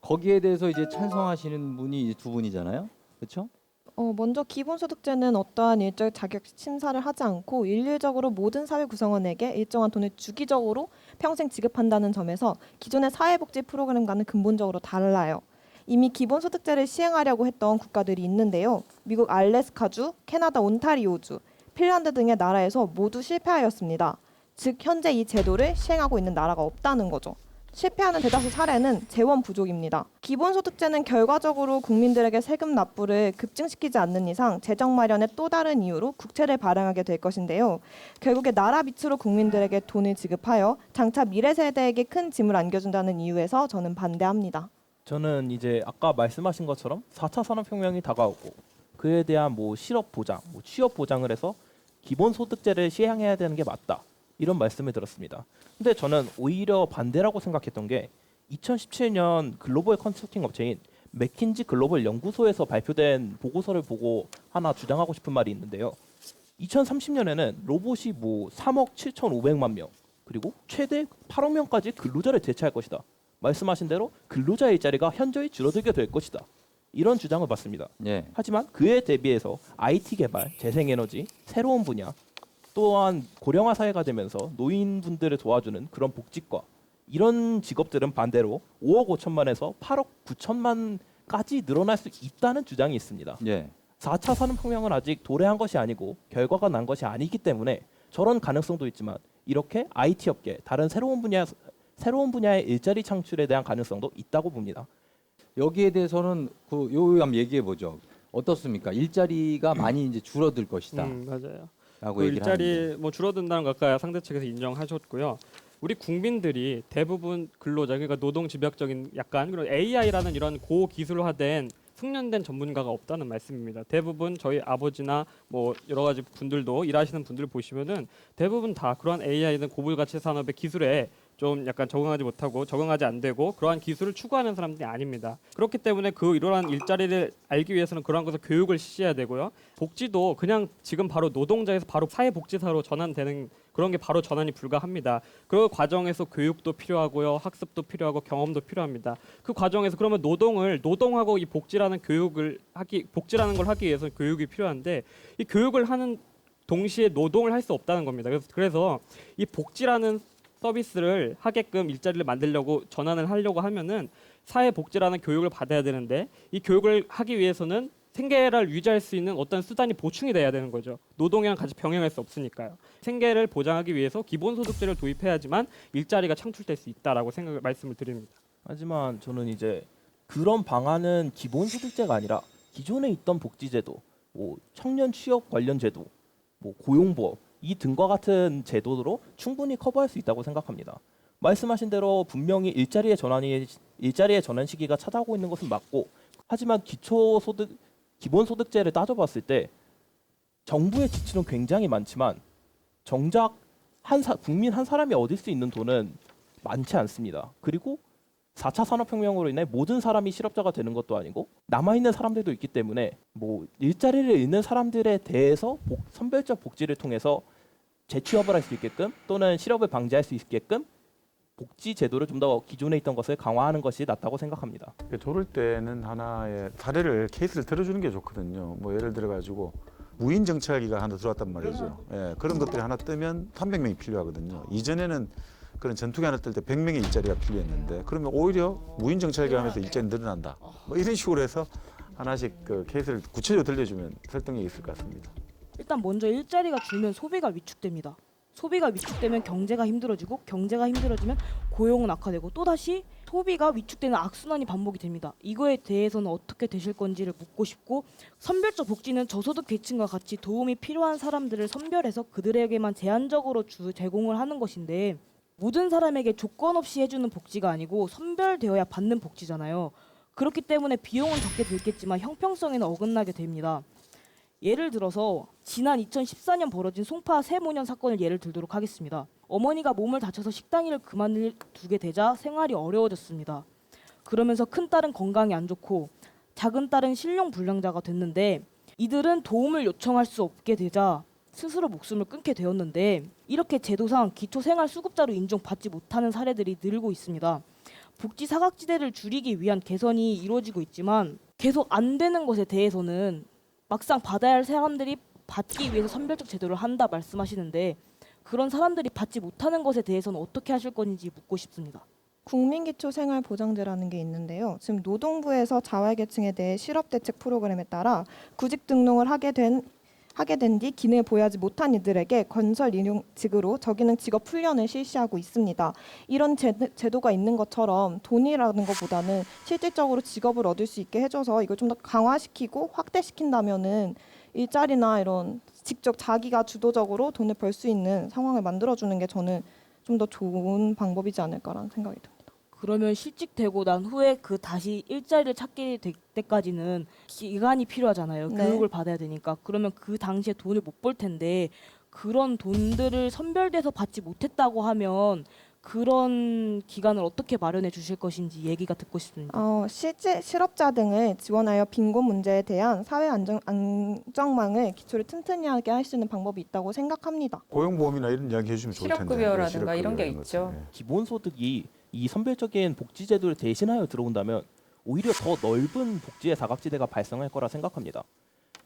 Speaker 4: 거기에 대해서 이제 찬성하시는 분이 두 분이잖아요, 그렇죠?
Speaker 8: 먼저 기본소득제는 어떠한 일적 자격 심사를 하지 않고 일률적으로 모든 사회 구성원에게 일정한 돈을 주기적으로 평생 지급한다는 점에서 기존의 사회복지 프로그램과는 근본적으로 달라요. 이미 기본소득제를 시행하려고 했던 국가들이 있는데요. 미국 알래스카주, 캐나다 온타리오주, 핀란드 등의 나라에서 모두 실패하였습니다. 즉 현재 이 제도를 시행하고 있는 나라가 없다는 거죠. 실패하는 대다수 사례는 재원 부족입니다. 기본소득제는 결과적으로 국민들에게 세금 납부를 급증시키지 않는 이상 재정 마련의 또 다른 이유로 국채를 발행하게 될 것인데요. 결국에 나라 밑으로 국민들에게 돈을 지급하여 장차 미래 세대에게 큰 짐을 안겨준다는 이유에서 저는 반대합니다.
Speaker 10: 저는 이제 아까 말씀하신 것처럼 4차 산업혁명이 다가오고 그에 대한 뭐 실업 보장, 뭐 취업 보장을 해서 기본소득제를 시행해야 되는 게 맞다. 이런 말씀을 들었습니다. 근데 저는 오히려 반대라고 생각했던 게 2017년 글로벌 컨설팅 업체인 맥킨지 글로벌 연구소에서 발표된 보고서를 보고 하나 주장하고 싶은 말이 있는데요. 2030년에는 로봇이 뭐 3억 7,500만 명 그리고 최대 8억 명까지 근로자를 대체할 것이다. 말씀하신 대로 근로자 일자리가 현저히 줄어들게 될 것이다. 이런 주장을 받습니다.
Speaker 4: 예.
Speaker 10: 하지만 그에 대비해서 IT 개발, 재생에너지, 새로운 분야 또한 고령화 사회가 되면서 노인분들을 도와주는 그런 복지과 이런 직업들은 반대로 5억 5천만에서 8억 9천만까지 늘어날 수 있다는 주장이 있습니다.
Speaker 4: 예.
Speaker 10: 4차 산업혁명은 아직 도래한 것이 아니고 결과가 난 것이 아니기 때문에 저런 가능성도 있지만 이렇게 IT 업계, 다른 새로운 분야의 일자리 창출에 대한 가능성도 있다고 봅니다.
Speaker 4: 여기에 대해서는 요 한번 얘기해 보죠. 어떻습니까? 일자리가 많이 이제 줄어들 것이다.
Speaker 6: 맞아요.
Speaker 4: 라고
Speaker 6: 그
Speaker 4: 얘기를
Speaker 6: 일자리
Speaker 4: 하는데.
Speaker 6: 뭐 줄어든다는 거 아까 상대 측에서 인정하셨고요. 우리 국민들이 대부분 근로자 그러니까 노동 집약적인 약간 그런 AI라는 이런 고기술화된 숙련된 전문가가 없다는 말씀입니다. 대부분 저희 아버지나 뭐 여러 가지 분들도 일하시는 분들 보시면은 대부분 다 그런 AI는 고불가치 산업의 기술에 좀 약간 적응하지 못하고 적응하지 안 되고 그러한 기술을 추구하는 사람들이 아닙니다. 그렇기 때문에 그 이러한 일자리를 알기 위해서는 그러한 것을 교육을 실시해야 되고요. 복지도 그냥 지금 바로 노동자에서 바로 사회복지사로 전환되는 그런 게 바로 전환이 불가합니다. 그 과정에서 교육도 필요하고요. 학습도 필요하고 경험도 필요합니다. 그 과정에서 그러면 노동하고 이 복지라는 걸 하기 위해서는 교육이 필요한데 이 교육을 하는 동시에 노동을 할 수 없다는 겁니다. 그래서 이 복지라는 서비스를 하게끔 일자리를 만들려고 전환을 하려고 하면은 사회복지라는 교육을 받아야 되는데 이 교육을 하기 위해서는 생계를 유지할 수 있는 어떤 수단이 보충이 돼야 되는 거죠. 노동이랑 같이 병행할 수 없으니까요. 생계를 보장하기 위해서 기본소득제를 도입해야지만 일자리가 창출될 수 있다라고 말씀을 드립니다.
Speaker 10: 하지만 저는 이제 그런 방안은 기본소득제가 아니라 기존에 있던 복지제도, 뭐 청년 취업 관련 제도, 뭐 고용보험 이 등과 같은 제도로 충분히 커버할 수 있다고 생각합니다. 말씀하신 대로 분명히 일자리의 전환 시기가 찾아오고 있는 것은 맞고, 하지만 기본소득제를 따져봤을 때 정부의 지출은 굉장히 많지만 정작 국민 한 사람이 얻을 수 있는 돈은 많지 않습니다. 그리고 4차 산업혁명으로 인해 모든 사람이 실업자가 되는 것도 아니고 남아있는 사람들도 있기 때문에 뭐 일자리를 잃는 사람들에 대해서 선별적 복지를 통해서 재취업을 할 수 있게끔 또는 실업을 방지할 수 있게끔 복지 제도를 좀 더 기존에 있던 것을 강화하는 것이 낫다고 생각합니다.
Speaker 2: 저럴 때는 하나의 사례를 케이스를 들어주는 게 좋거든요. 뭐 예를 들어 가지고 무인 정찰기가 하나 들어왔단 말이죠. 예, 그런 것들이 하나 뜨면 300명이 필요하거든요. 이전에는 그런 전투기 하나 뜰 때 100명의 일자리가 필요했는데 그러면 오히려 무인 정찰기 하면서 일자리 늘어난다. 뭐 이런 식으로 해서 하나씩 그 케이스를 구체적으로 들려주면 설득력이 있을 것 같습니다.
Speaker 3: 일단 먼저 일자리가 줄면 소비가 위축됩니다. 소비가 위축되면 경제가 힘들어지고 경제가 힘들어지면 고용은 악화되고 또다시 소비가 위축되는 악순환이 반복이 됩니다. 이거에 대해서는 어떻게 되실 건지를 묻고 싶고, 선별적 복지는 저소득 계층과 같이 도움이 필요한 사람들을 선별해서 그들에게만 제한적으로 제공을 하는 것인데 모든 사람에게 조건 없이 해주는 복지가 아니고 선별되어야 받는 복지잖아요. 그렇기 때문에 비용은 적게 들겠지만 형평성에는 어긋나게 됩니다. 예를 들어서 지난 2014년 벌어진 송파 세모년 사건을 예를 들도록 하겠습니다. 어머니가 몸을 다쳐서 식당 일을 그만두게 되자 생활이 어려워졌습니다. 그러면서 큰 딸은 건강이 안 좋고 작은 딸은 실용불량자가 됐는데 이들은 도움을 요청할 수 없게 되자 스스로 목숨을 끊게 되었는데 이렇게 제도상 기초생활수급자로 인정받지 못하는 사례들이 늘고 있습니다. 복지 사각지대를 줄이기 위한 개선이 이루어지고 있지만 계속 안 되는 것에 대해서는 막상 받아야 할 사람들이 받기 위해서 선별적 제도를 한다 말씀하시는데 그런 사람들이 받지 못하는 것에 대해서는 어떻게 하실 건지 묻고 싶습니다.
Speaker 9: 국민기초생활보장제라는 게 있는데요. 지금 노동부에서 자활계층에 대해 실업대책 프로그램에 따라 구직 등록을 하게 된 뒤 기능을 보유하지 못한 이들에게 건설 일용직으로 저기능 직업 훈련을 실시하고 있습니다. 이런 제도가 있는 것처럼 돈이라는 것보다는 실질적으로 직업을 얻을 수 있게 해줘서 이걸 좀 더 강화시키고 확대시킨다면은 일자리나 이런 직접 자기가 주도적으로 돈을 벌 수 있는 상황을 만들어주는 게 저는 좀 더 좋은 방법이지 않을까라는 생각이 듭니다.
Speaker 3: 그러면 실직되고 난 후에 그 다시 일자리를 찾게 될 때까지는 기간이 필요하잖아요.
Speaker 9: 네.
Speaker 3: 교육을 받아야 되니까. 그러면 그 당시에 돈을 못 벌 텐데 그런 돈들을 선별돼서 받지 못했다고 하면 그런 기간을 어떻게 마련해 주실 것인지 얘기가 듣고 싶습니다.
Speaker 9: 실제 실업자 등을 지원하여 빈곤 문제에 대한 사회 안정망을 기초를 튼튼하게 할 수 있는 방법이 있다고 생각합니다.
Speaker 2: 고용보험이나 이런 이야기 해주면 좋을 텐데.
Speaker 13: 실업급여라든가 이런 게 있죠.
Speaker 2: 네.
Speaker 10: 기본소득이 이 선별적인 복지제도를 대신하여 들어온다면 오히려 더 넓은 복지의 사각지대가 발생할 거라 생각합니다.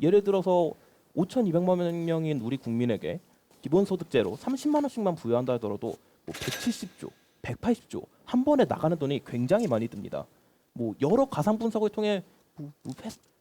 Speaker 10: 예를 들어서 5,200만 명인 우리 국민에게 기본소득제로 30만 원씩만 부여한다 하더라도 뭐 170조, 180조 한 번에 나가는 돈이 굉장히 많이 듭니다. 뭐 여러 가상 분석을 통해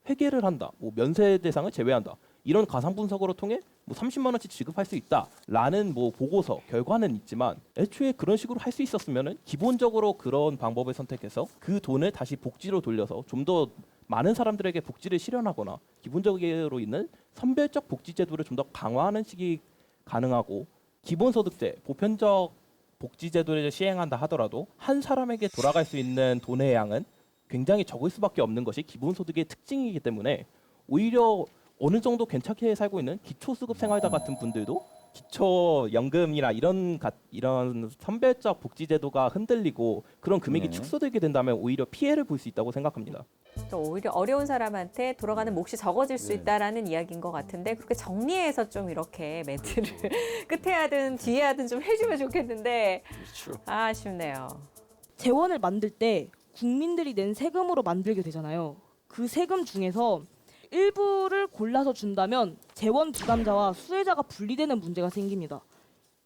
Speaker 10: 회계를 한다, 뭐 면세 대상을 제외한다 이런 가상 분석으로 통해 뭐 30만 원씩 지급할 수 있다라는 뭐 보고서 결과는 있지만 애초에 그런 식으로 할 수 있었으면은 기본적으로 그런 방법을 선택해서 그 돈을 다시 복지로 돌려서 좀 더 많은 사람들에게 복지를 실현하거나 기본적으로 있는 선별적 복지 제도를 좀 더 강화하는 식이 가능하고 기본소득제, 보편적 복지 제도를 시행한다 하더라도 한 사람에게 돌아갈 수 있는 돈의 양은 굉장히 적을 수밖에 없는 것이 기본소득의 특징이기 때문에 오히려 어느 정도 괜찮게 살고 있는 기초수급 생활자 같은 분들도 기초연금이나 이런 선별적 복지 제도가 흔들리고 그런 금액이 축소되게 된다면 오히려 피해를 볼 수 있다고 생각합니다.
Speaker 13: 또 오히려 어려운 사람한테 돌아가는 몫이 적어질 수 있다라는 이야기인 것 같은데 그렇게 정리해서 좀 이렇게 멘트를 끝에 하든 뒤에 하든 좀 해주면 좋겠는데 아쉽네요.
Speaker 3: 재원을 만들 때 국민들이 낸 세금으로 만들게 되잖아요. 그 세금 중에서 일부를 골라서 준다면 재원 부담자와 수혜자가 분리되는 문제가 생깁니다.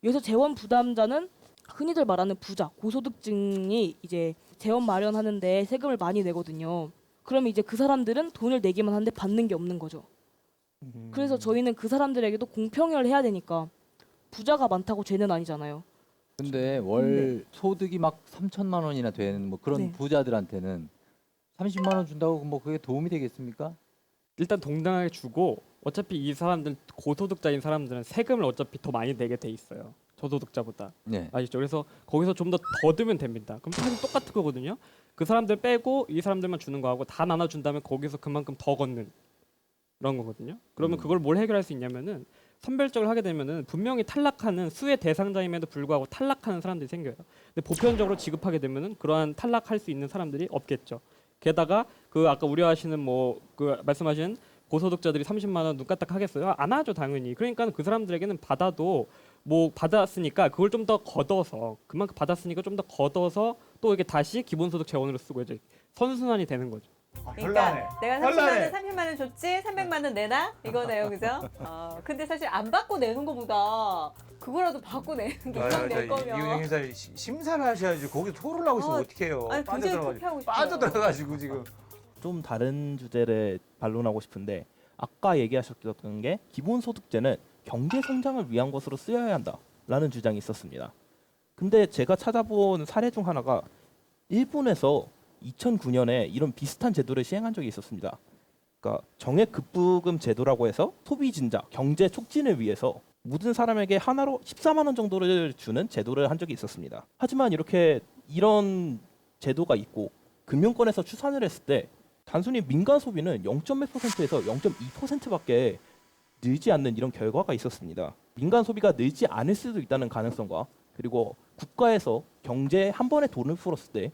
Speaker 3: 여기서 재원 부담자는 흔히들 말하는 부자, 고소득층이 이제 재원 마련하는데 세금을 많이 내거든요. 그러면 이제 그 사람들은 돈을 내기만 하는데 받는 게 없는 거죠. 그래서 저희는 그 사람들에게도 공평을 해야 되니까 부자가 많다고 죄는 아니잖아요.
Speaker 4: 근데 월 소득이 막 3천만 원이나 되는 뭐 그런
Speaker 3: 네.
Speaker 4: 부자들한테는 30만 원 준다고 뭐 그게 도움이 되겠습니까?
Speaker 5: 일단 동등하게 주고 어차피 이 사람들 고소득자인 사람들은 세금을 어차피 더 많이 내게 돼 있어요. 저소득자보다.
Speaker 4: 네.
Speaker 5: 아시죠? 그래서 거기서 좀 더 더듬면 됩니다. 그럼 사실 똑같은 거거든요. 그 사람들 빼고 이 사람들만 주는 거하고 다 나눠준다면 거기서 그만큼 더 걷는 그런 거거든요. 그러면 그걸 뭘 해결할 수 있냐면은 선별적으로 하게 되면은 분명히 탈락하는 수혜 대상자임에도 불구하고 탈락하는 사람들이 생겨요. 근데 보편적으로 지급하게 되면은 그러한 탈락할 수 있는 사람들이 없겠죠. 게다가 그 아까 우려하시는 뭐 그 말씀하신 고소득자들이 30만 원 눈까딱 하겠어요? 안 하죠 당연히. 그러니까 그 사람들에게는 받아도 뭐 받았으니까 그걸 좀 더 걷어서 그만큼 받았으니까 좀 더 걷어서 또 이게 다시 기본소득 재원으로 쓰고 이제 선순환이 되는 거죠.
Speaker 13: 그러니까 내가 30만 원 줬지 300만 원 내나 이거네요, 그죠? 근데 사실 안 받고 내는 거보다 그거라도 받고 내는 게 이왕 낼 거면.
Speaker 12: 이은영 회사 심사를 하셔야지 거기 토론을 하고 있으면 어떡해요.
Speaker 13: 아니, 굉장히 투표하고 싶어요.
Speaker 12: 빠져들어가지고 지금.
Speaker 10: 좀 다른 주제를 반론하고 싶은데 아까 얘기하셨던 게 기본소득제는 경제 성장을 위한 것으로 쓰여야 한다라는 주장이 있었습니다. 근데 제가 찾아본 사례 중 하나가 일본에서 2009년에 이런 비슷한 제도를 시행한 적이 있었습니다. 그러니까 정액급부금 제도라고 해서 소비 진작, 경제 촉진을 위해서 모든 사람에게 하나로 14만 원 정도를 주는 제도를 한 적이 있었습니다. 하지만 이런 제도가 있고 금융권에서 추산을 했을 때 단순히 민간 소비는 0.1%에서 0.2%밖에 늘지 않는 이런 결과가 있었습니다. 민간 소비가 늘지 않을 수도 있다는 가능성과 그리고 국가에서 경제에 한 번에 돈을 풀었을 때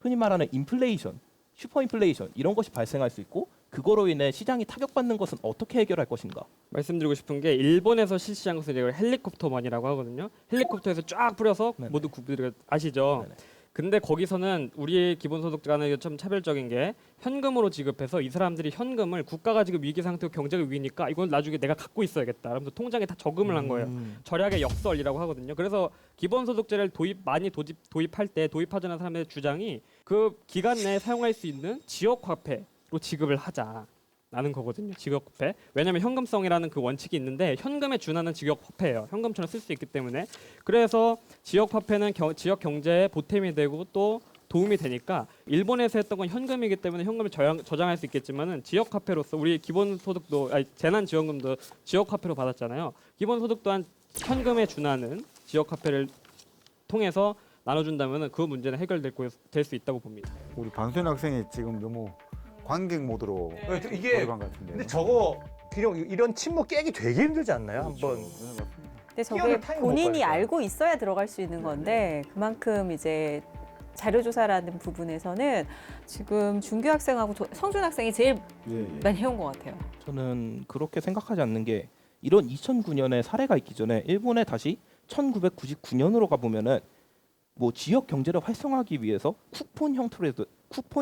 Speaker 10: 흔히 말하는 인플레이션, 슈퍼인플레이션 이런 것이 발생할 수 있고 그거로 인해 시장이 타격받는 것은 어떻게 해결할 것인가?
Speaker 5: 말씀드리고 싶은 게 일본에서 실시한 것을 이걸 헬리콥터만이라고 하거든요. 헬리콥터에서 쫙 뿌려서 모두 구비를 아시죠?
Speaker 10: 네네.
Speaker 5: 근데 거기서는 우리의 기본소득자는 좀 차별적인 게 현금으로 지급해서 이 사람들이 현금을 국가가 지금 위기 상태고 경제가 위기니까 이건 나중에 내가 갖고 있어야겠다. 그러면서 통장에 다 저금을 한 거예요. 절약의 역설이라고 하거든요. 그래서 기본소득제를 도입할 때 도입하자는 사람의 주장이 그 기간 내에 사용할 수 있는 지역화폐로 지급을 하자. 라는 거거든요. 지역화폐. 왜냐하면 현금성이라는 그 원칙이 있는데 현금에 준하는 지역화폐예요. 현금처럼 쓸 수 있기 때문에. 그래서 지역화폐는 지역 경제에 보탬이 되고 또 도움이 되니까 일본에서 했던 건 현금이기 때문에 현금을 저장할 수 있겠지만은 지역화폐로서 우리 기본소득도 재난지원금도 지역화폐로 받았잖아요. 기본소득 또한 현금에 준하는 지역화폐를 통해서 나눠준다면은 그 문제는 해결될 수 있다고 봅니다.
Speaker 2: 우리 방수현 학생이 지금 너무 관객 모드로
Speaker 12: 이게
Speaker 2: 돌아간 것 같은데요.
Speaker 12: 근데 저거 이런 침묵 깨기 되게 힘들지 않나요? 한번
Speaker 13: 근데 저게 본인이 알고 있어야 들어갈 수 있는 건데 그만큼 이제 자료조사라는 부분에서는 지금 준규 학생하고 성준 학생이 제일 많이 해온 것 같아요.
Speaker 10: 저는 그렇게 생각하지 않는 게 이런 2009년에 사례가 있기 전에 일본에 다시 1999년으로 가보면은 뭐 지역 경제를 활성화하기 위해서 쿠폰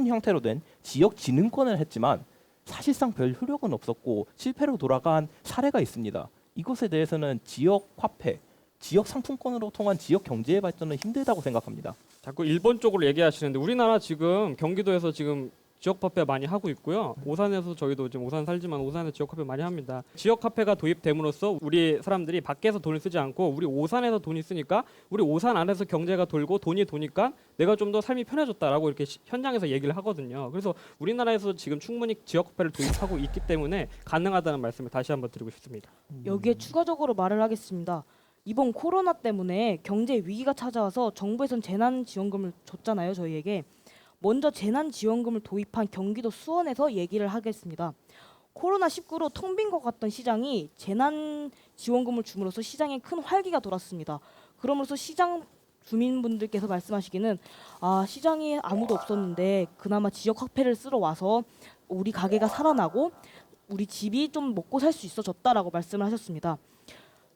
Speaker 10: 형태로 된 지역 진흥권을 했지만 사실상 별 효력은 없었고 실패로 돌아간 사례가 있습니다. 이것에 대해서는 지역 화폐, 지역 상품권으로 통한 지역 경제의 발전은 힘들다고 생각합니다.
Speaker 5: 자꾸 일본 쪽으로 얘기하시는데 우리나라 지금 경기도에서 지금 지역 화폐 많이 하고 있고요. 오산에서 저희도 지금 오산 살지만 오산에 지역 화폐 많이 합니다. 지역 화폐가 도입됨으로써 우리 사람들이 밖에서 돈을 쓰지 않고 우리 오산에서 돈이 쓰니까 우리 오산 안에서 경제가 돌고 돈이 도니까 내가 좀 더 삶이 편해졌다라고 이렇게 현장에서 얘기를 하거든요. 그래서 우리나라에서 지금 충분히 지역 화폐를 도입하고 있기 때문에 가능하다는 말씀을 다시 한번 드리고 싶습니다.
Speaker 3: 여기에 추가적으로 말을 하겠습니다. 이번 코로나 때문에 경제 위기가 찾아와서 정부에선 재난지원금을 줬잖아요, 저희에게. 먼저 재난지원금을 도입한 경기도 수원에서 얘기를 하겠습니다. 코로나19로 텅 빈 것 같던 시장이 재난지원금을 줌으로써 시장에 큰 활기가 돌았습니다. 그러면서 시장 주민분들께서 말씀하시기는 시장에 아무도 없었는데 그나마 지역 화폐를 쓰러 와서 우리 가게가 살아나고 우리 집이 좀 먹고 살 수 있어졌다라고 말씀을 하셨습니다.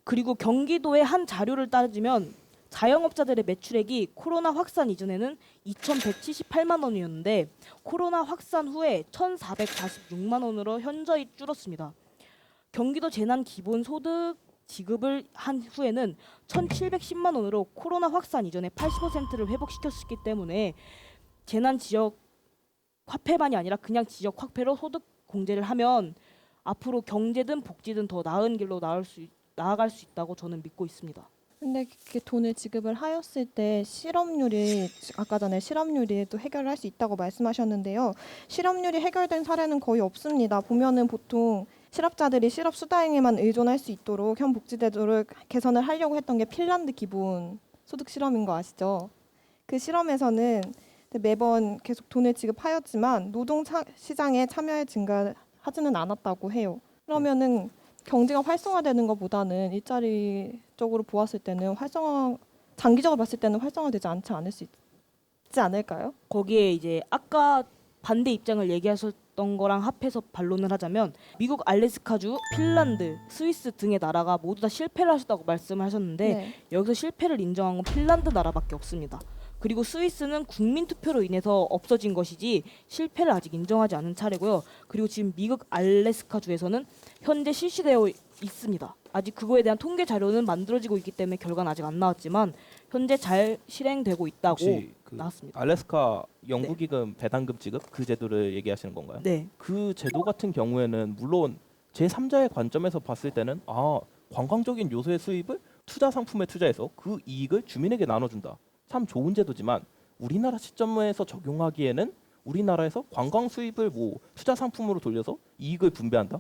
Speaker 3: 그리고 경기도의 한 자료를 따지면 자영업자들의 매출액이 코로나 확산 이전에는 2,178만 원이었는데 코로나 확산 후에 1,446만 원으로 현저히 줄었습니다. 경기도 재난기본소득 지급을 한 후에는 1,710만 원으로 코로나 확산 이전에 80%를 회복시켰기 때문에 재난 지역 화폐만이 아니라 그냥 지역 화폐로 소득 공제를 하면 앞으로 경제든 복지든 더 나은 길로 나아갈 수 있다고 저는 믿고 있습니다.
Speaker 8: 근데 그렇게 돈을 지급을 하였을 때 실업률이 아까 전에 실업률이 또 해결할 수 있다고 말씀하셨는데요. 실업률이 해결된 사례는 거의 없습니다. 보면은 보통 실업자들이 실업 수당에만 의존할 수 있도록 현 복지제도를 개선을 하려고 했던 게 핀란드 기본 소득 실험인 거 아시죠? 그 실험에서는 매번 계속 돈을 지급하였지만 노동 시장에 참여에 증가하지는 않았다고 해요. 그러면은 경제가 활성화되는 것보다는 일자리적으로 보았을 때는 장기적으로 봤을 때는 활성화되지 않지 않을까요?
Speaker 3: 거기에 이제 아까 반대 입장을 얘기하셨던 거랑 합해서 반론을 하자면 미국 알래스카주, 핀란드, 스위스 등의 나라가 모두 다 실패를 하셨다고 말씀을 하셨는데 여기서 실패를 인정한 건 핀란드 나라밖에 없습니다. 그리고 스위스는 국민 투표로 인해서 없어진 것이지 실패를 아직 인정하지 않은 차례고요. 그리고 지금 미국 알래스카주에서는 현재 실시되어 있습니다. 아직 그거에 대한 통계 자료는 만들어지고 있기 때문에 결과는 아직 안 나왔지만 현재 잘 실행되고 있다고 나왔습니다.
Speaker 10: 알래스카 연구기금 배당금 지급 그 제도를 얘기하시는 건가요?
Speaker 3: 네.
Speaker 10: 그 제도 같은 경우에는 물론 제3자의 관점에서 봤을 때는 관광적인 요소의 수입을 투자 상품에 투자해서 그 이익을 주민에게 나눠준다. 참 좋은 제도지만 우리나라 시점에서 적용하기에는 우리나라에서 관광 수입을 투자 상품으로 돌려서 이익을 분배한다.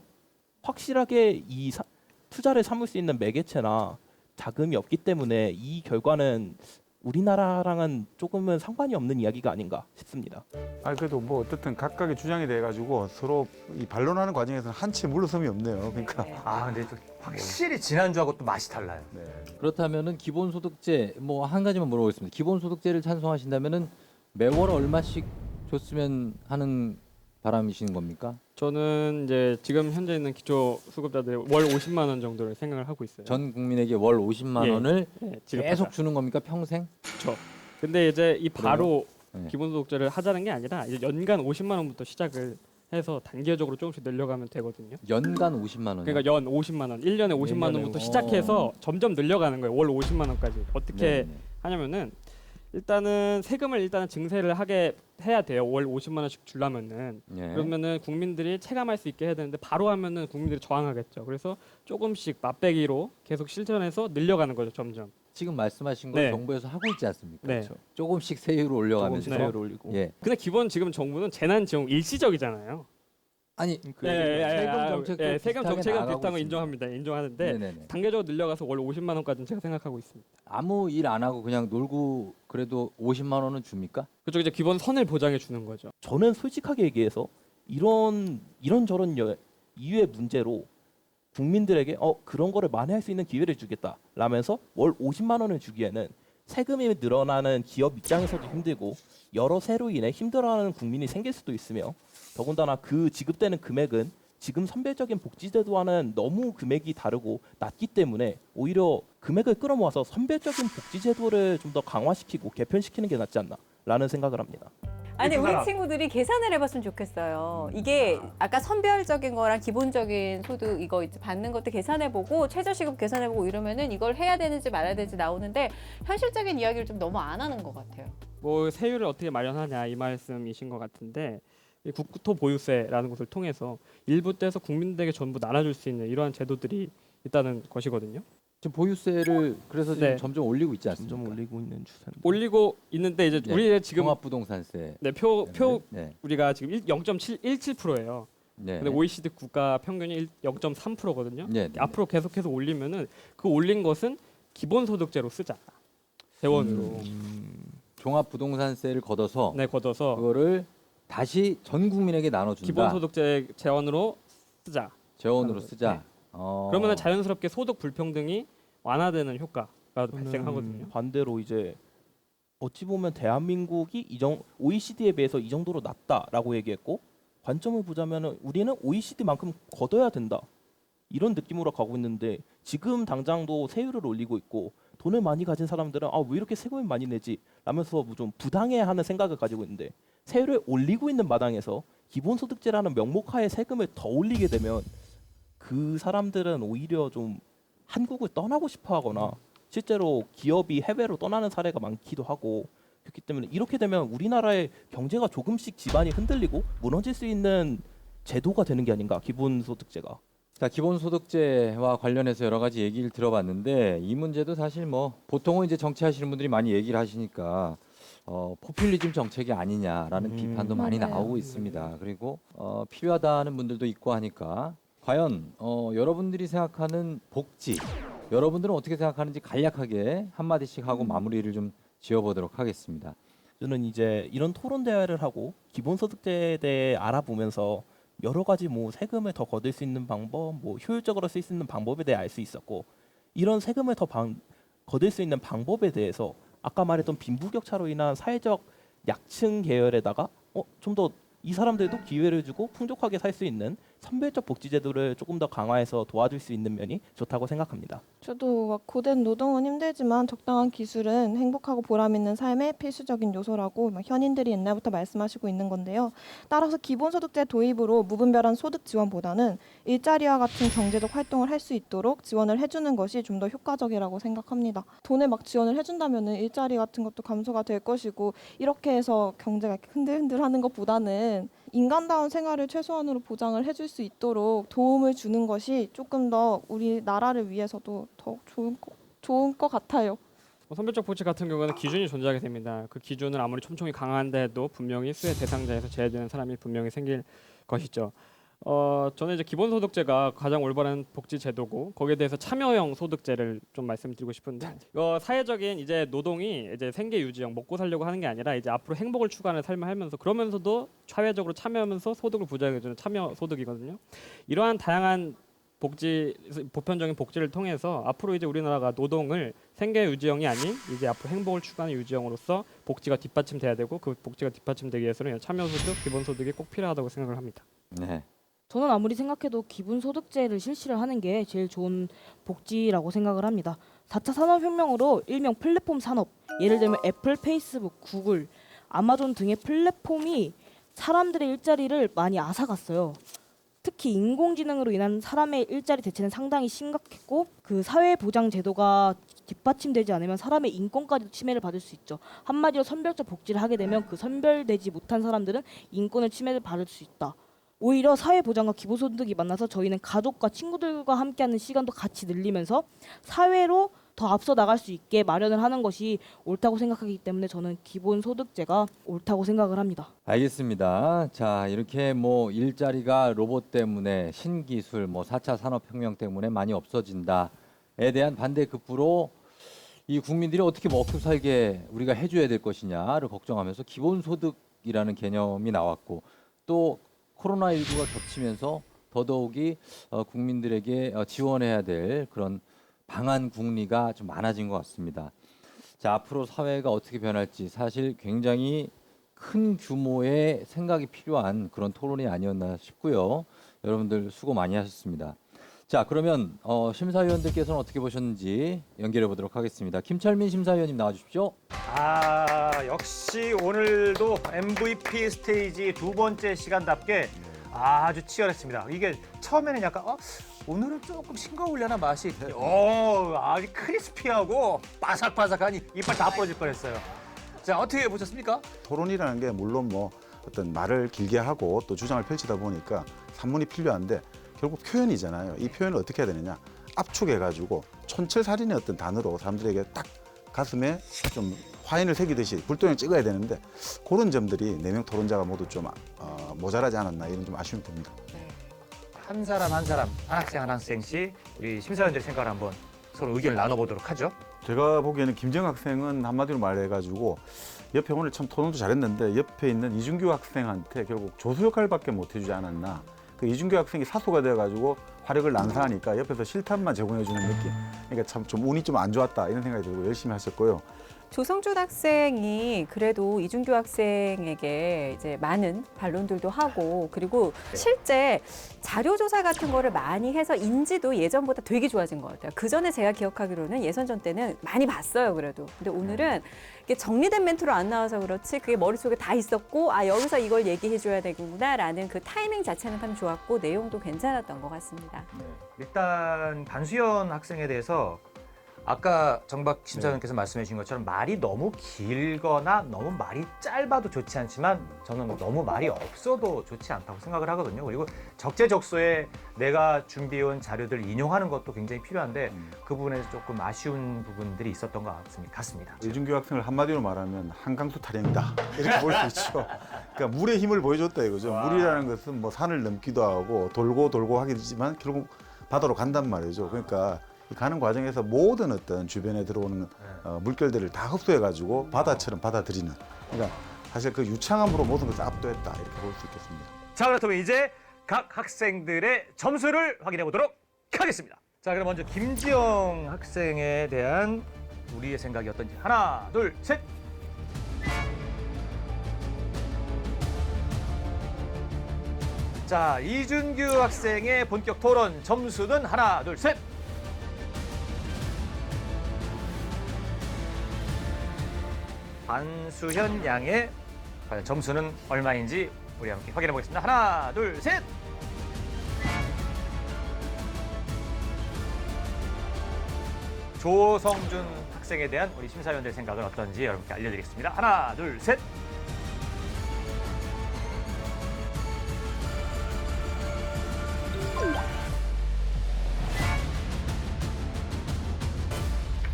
Speaker 10: 확실하게 투자를 삼을 수 있는 매개체나 자금이 없기 때문에 이 결과는 우리나라랑은 조금은 상관이 없는 이야기가 아닌가 싶습니다.
Speaker 2: 그래도 뭐 어쨌든 각각의 주장이 돼가지고 서로 이 반론하는 과정에서는 한치 물러섬이 없네요. 그러니까
Speaker 12: 근데 확실히 지난주하고 또 맛이 달라요.
Speaker 2: 네.
Speaker 4: 그렇다면은 기본소득제 한 가지만 물어보겠습니다. 기본소득제를 찬성하신다면은 매월 얼마씩 줬으면 하는 바람이신 겁니까?
Speaker 5: 저는 이제 지금 현재 있는 기초수급자들이 월 50만 원 정도를 생각을 하고 있어요.
Speaker 4: 전 국민에게 월 50만 원을 계속 주는 겁니까? 평생?
Speaker 5: 그렇죠. 근데 이제 바로 기본소득제를 하자는 게 아니라 이제 연간 50만 원부터 시작을 해서 단계적으로 조금씩 늘려가면 되거든요.
Speaker 4: 연간 50만 원.
Speaker 5: 그러니까 연 50만 원, 1년에 50만 원부터 시작해서 점점 늘려가는 거예요. 월 50만 원까지. 어떻게 하냐면은 일단은 세금을 증세를 해야 돼요. 월 50만 원씩 주려면은. 그러면은 국민들이 체감할 수 있게 해야 되는데 바로 하면은 국민들이 저항하겠죠. 그래서 조금씩 맛배기로 계속 실천해서 늘려가는 거죠, 점점.
Speaker 4: 지금 말씀하신 건 정부에서 하고 있지 않습니까?
Speaker 5: 네.
Speaker 4: 그렇죠. 조금씩 세율을 올려가면서.
Speaker 12: 세율을 올리고.
Speaker 5: 근데 기본 지금 정부는 재난지원 일시적이잖아요.
Speaker 4: 아니 세금
Speaker 5: 정책은 비슷한 거 인정합니다. 인정하는데 단계적으로 늘려가서 월 50만 원까지는 제가 생각하고 있습니다.
Speaker 4: 아무 일 안 하고 그냥 놀고 그래도 50만 원은 줍니까?
Speaker 5: 그렇죠. 이제 기본 선을 보장해 주는 거죠.
Speaker 10: 저는 솔직하게 얘기해서 이런저런 이유의 문제로 국민들에게 그런 거를 만회할 수 있는 기회를 주겠다 라면서 월 50만 원을 주기에는 세금이 늘어나는 기업 입장에서도 힘들고 여러 세로 인해 힘들어하는 국민이 생길 수도 있으며 더군다나 그 지급되는 금액은 지금 선별적인 복지제도와는 너무 금액이 다르고 낮기 때문에 오히려 금액을 끌어모아서 선별적인 복지제도를 좀 더 강화시키고 개편시키는 게 낫지 않나라는 생각을 합니다.
Speaker 13: 아니 우리 친구들이 계산을 해봤으면 좋겠어요. 이게 아까 선별적인 거랑 기본적인 소득 이거 받는 것도 계산해보고 최저시급 계산해보고 이러면은 이걸 해야 되는지 말아야 되는지 나오는데 현실적인 이야기를 좀 너무 안 하는 것 같아요.
Speaker 5: 뭐 세율을 어떻게 마련하냐 이 말씀이신 것 같은데 이 국토 보유세라는 것을 통해서 일부 떼서 국민들에게 전부 나눠줄 수 있는 이러한 제도들이 있다는 것이거든요.
Speaker 4: 지금 보유세를 그래서 지금
Speaker 5: 네.
Speaker 4: 점점 올리고 있지 않습니까?
Speaker 10: 점점 올리고 있는 추세입니다.
Speaker 5: 올리고 있는데 이제
Speaker 4: 네.
Speaker 5: 우리 지금
Speaker 4: 종합부동산세.
Speaker 5: 네, 표
Speaker 4: 네.
Speaker 5: 우리가 지금 0.17%예요.
Speaker 4: 네.
Speaker 5: 근데 OECD 국가 평균이 0.3%거든요.
Speaker 4: 네. 네.
Speaker 5: 앞으로 계속해서 올리면은 그 올린 것은 기본소득제로 쓰자. 재원으로.
Speaker 4: 종합부동산세를 걷어서
Speaker 5: 네, 걷어서
Speaker 4: 그거를 다시 전 국민에게 나눠준다.
Speaker 5: 기본소득제 재원으로 쓰자.
Speaker 4: 재원으로 쓰자.
Speaker 5: 네. 그러면 자연스럽게 소득 불평등이 완화되는 효과가 발생하거든요.
Speaker 10: 반대로 이제 어찌 보면 대한민국이 OECD에 비해서 이 정도로 낮다라고 얘기했고 관점을 보자면 우리는 OECD만큼 걷어야 된다. 이런 느낌으로 가고 있는데 지금 당장도 세율을 올리고 있고 돈을 많이 가진 사람들은 왜 이렇게 세금을 많이 내지? 라면서 뭐 좀 부당해하는 생각을 가지고 있는데 세율을 올리고 있는 마당에서 기본소득제라는 명목하에 세금을 더 올리게 되면 그 사람들은 오히려 좀 한국을 떠나고 싶어하거나 실제로 기업이 해외로 떠나는 사례가 많기도 하고 그렇기 때문에 이렇게 되면 우리나라의 경제가 조금씩 지반이 흔들리고 무너질 수 있는 제도가 되는 게 아닌가 기본소득제가.
Speaker 4: 자, 기본소득제와 관련해서 여러 가지 얘기를 들어봤는데 이 문제도 사실 뭐 보통은 이제 정치하시는 분들이 많이 얘기를 하시니까 포퓰리즘 정책이 아니냐라는 비판도 많이
Speaker 8: 맞아요.
Speaker 4: 나오고 있습니다. 그리고 필요하다는 분들도 있고 하니까 과연 여러분들이 생각하는 복지, 여러분들은 어떻게 생각하는지 간략하게 한마디씩 하고 마무리를 좀 지어보도록 하겠습니다.
Speaker 10: 저는 이제 이런 토론 대회를 하고 기본소득제에 대해 알아보면서 여러 가지 뭐 세금을 더 거둘 수 있는 방법, 뭐 효율적으로 쓸 수 있는 방법에 대해 알 수 있었고 이런 세금을 더 거둘 수 있는 방법에 대해서 아까 말했던 빈부격차로 인한 사회적 약층 계열에다가 좀 더 이 사람들도 기회를 주고 풍족하게 살 수 있는 선별적 복지제도를 조금 더 강화해서 도와줄 수 있는 면이 좋다고 생각합니다.
Speaker 9: 저도 막 고된 노동은 힘들지만 적당한 기술은 행복하고 보람 있는 삶의 필수적인 요소라고 막 현인들이 옛날부터 말씀하시고 있는 건데요. 따라서 기본소득제 도입으로 무분별한 소득 지원보다는 일자리와 같은 경제적 활동을 할 수 있도록 지원을 해주는 것이 좀 더 효과적이라고 생각합니다. 돈을 막 지원을 해준다면 일자리 같은 것도 감소가 될 것이고 이렇게 해서 경제가 흔들흔들하는 것보다는 인간다운 생활을 최소한으로 보장을 해줄 수 있도록 도움을 주는 것이 조금 더 우리나라를 위해서도 더 좋은 것 같아요.
Speaker 5: 선별적 복지 같은 경우는 기준이 존재하게 됩니다. 그 기준은 아무리 촘촘히 강한데 해도 분명히 수혜 대상자에서 제외되는 사람이 분명히 생길 것이죠. 저는 이제 기본소득제가 가장 올바른 복지 제도고 거기에 대해서 참여형 소득제를 좀 말씀드리고 싶은데 사회적인 이제 노동이 이제 생계 유지형 먹고 살려고 하는 게 아니라 이제 앞으로 행복을 추구하는 삶을 하면서 그러면서도 사회적으로 참여하면서 소득을 보장해주는 참여 소득이거든요. 이러한 다양한 보편적인 복지를 통해서 앞으로 이제 우리나라가 노동을 생계 유지형이 아닌 이제 앞으로 행복을 추구하는 유지형으로서 복지가 뒷받침돼야 되고 그 복지가 뒷받침되기 위해서는 참여소득, 기본소득이 꼭 필요하다고 생각을 합니다.
Speaker 4: 네.
Speaker 3: 저는 아무리 생각해도 기본소득제를 실시를 하는 게 제일 좋은 복지라고 생각을 합니다. 4차 산업혁명으로 일명 플랫폼 산업, 예를 들면 애플, 페이스북, 구글, 아마존 등의 플랫폼이 사람들의 일자리를 많이 앗아갔어요. 특히 인공지능으로 인한 사람의 일자리 대체는 상당히 심각했고 그 사회보장 제도가 뒷받침되지 않으면 사람의 인권까지도 침해를 받을 수 있죠. 한마디로 선별적 복지를 하게 되면 그 선별되지 못한 사람들은 인권을 침해를 받을 수 있다. 오히려 사회보장과 기본소득이 만나서 저희는 가족과 친구들과 함께하는 시간도 같이 늘리면서 사회로 더 앞서 나갈 수 있게 마련을 하는 것이 옳다고 생각하기 때문에 저는 기본소득제가 옳다고 생각을 합니다.
Speaker 4: 알겠습니다. 자, 이렇게 뭐 일자리가 로봇 때문에 신기술, 뭐 4차 산업혁명 때문에 많이 없어진다에 대한 반대급부로 이 국민들이 어떻게 먹고 살게 우리가 해줘야 될 것이냐를 걱정하면서 기본소득이라는 개념이 나왔고 또 코로나19가 겹치면서 더더욱이 국민들에게 지원해야 될 그런 방안 국리가 좀 많아진 것 같습니다. 자, 앞으로 사회가 어떻게 변할지 사실 굉장히 큰 규모의 생각이 필요한 그런 토론이 아니었나 싶고요. 여러분들 수고 많이 하셨습니다. 자, 그러면 심사위원들께서는 어떻게 보셨는지 연결해 보도록 하겠습니다. 김철민 심사위원님 나와주십시오.
Speaker 12: 역시 오늘도 MVP 스테이지 두 번째 시간답게 아주 치열했습니다. 이게 처음에는 약간 오늘은 조금 싱거우려나 맛이 아주 크리스피하고 바삭바삭하니 이빨 다 부러질 뻔했어요. 자, 어떻게 보셨습니까?
Speaker 2: 토론이라는 게 물론 뭐 어떤 말을 길게 하고 또 주장을 펼치다 보니까 산문이 필요한데 결국 표현이잖아요. 이 표현을 어떻게 해야 되느냐? 압축해가지고 촌철살인의 어떤 단어로 사람들에게 딱 가슴에 좀 화인을 새기듯이 불똥을 찍어야 되는데 그런 점들이 4명 토론자가 모두 좀 모자라지 않았나 이런 좀 아쉬움이 듭니다.
Speaker 12: 한 사람 한 사람, 한 학생 한 학생씩 우리 심사위원들 생각을 한번 서로 의견을 나눠보도록 하죠.
Speaker 2: 제가 보기에는 김정 학생은 한마디로 말해가지고 옆에 오늘 참 토론도 잘했는데 옆에 있는 이준규 학생한테 결국 조수 역할밖에 못 해주지 않았나. 그 이준규 학생이 사소가 돼가지고 화력을 난사하니까 옆에서 실탄만 제공해주는 느낌. 그러니까 참 좀 운이 좀 안 좋았다 이런 생각이 들고 열심히 하셨고요.
Speaker 13: 조성준 학생이 그래도 이준규 학생에게 이제 많은 반론들도 하고 그리고 실제 자료조사 같은 거를 많이 해서 인지도 예전보다 되게 좋아진 것 같아요. 그 전에 제가 기억하기로는 예선전 때는 많이 봤어요, 그래도. 근데 오늘은 이게 정리된 멘트로 안 나와서 그렇지 그게 머릿속에 다 있었고 여기서 이걸 얘기해줘야 되구나라는 그 타이밍 자체는 참 좋았고 내용도 괜찮았던 것 같습니다.
Speaker 12: 일단 반수연 학생에 대해서 아까 정박 심사위원께서 말씀해 주신 것처럼 말이 너무 길거나 너무 말이 짧아도 좋지 않지만 저는 너무 말이 없어도 좋지 않다고 생각을 하거든요. 그리고 적재적소에 내가 준비해온 자료들을 인용하는 것도 굉장히 필요한데 그 부분에서 조금 아쉬운 부분들이 있었던 것 같습니다.
Speaker 2: 이준규 학생을 한마디로 말하면 한강수 타령이다 이렇게 볼 수 있죠. 그러니까 물의 힘을 보여줬다 이거죠. 물이라는 것은 뭐 산을 넘기도 하고 돌고 하겠지만 결국 바다로 간단 말이죠. 그러니까 가는 과정에서 모든 어떤 주변에 들어오는 물결들을 다 흡수해가지고 바다처럼 받아들이는. 그러니까 사실 그 유창함으로 모든 것을 압도했다 이렇게 볼 수 있겠습니다.
Speaker 12: 자, 그렇다면 이제 각 학생들의 점수를 확인해 보도록 하겠습니다. 자, 그럼 먼저 김지영 학생에 대한 우리의 생각이 어떤지 하나, 둘, 셋. 자, 이준규 학생의 본격 토론 점수는 하나, 둘, 셋. 반수현 양의 과연 점수는 얼마인지 우리 함께 확인해 보겠습니다. 하나, 둘, 셋. 조성준 학생에 대한 우리 심사위원들 생각은 어떤지 여러분께 알려드리겠습니다. 하나, 둘, 셋.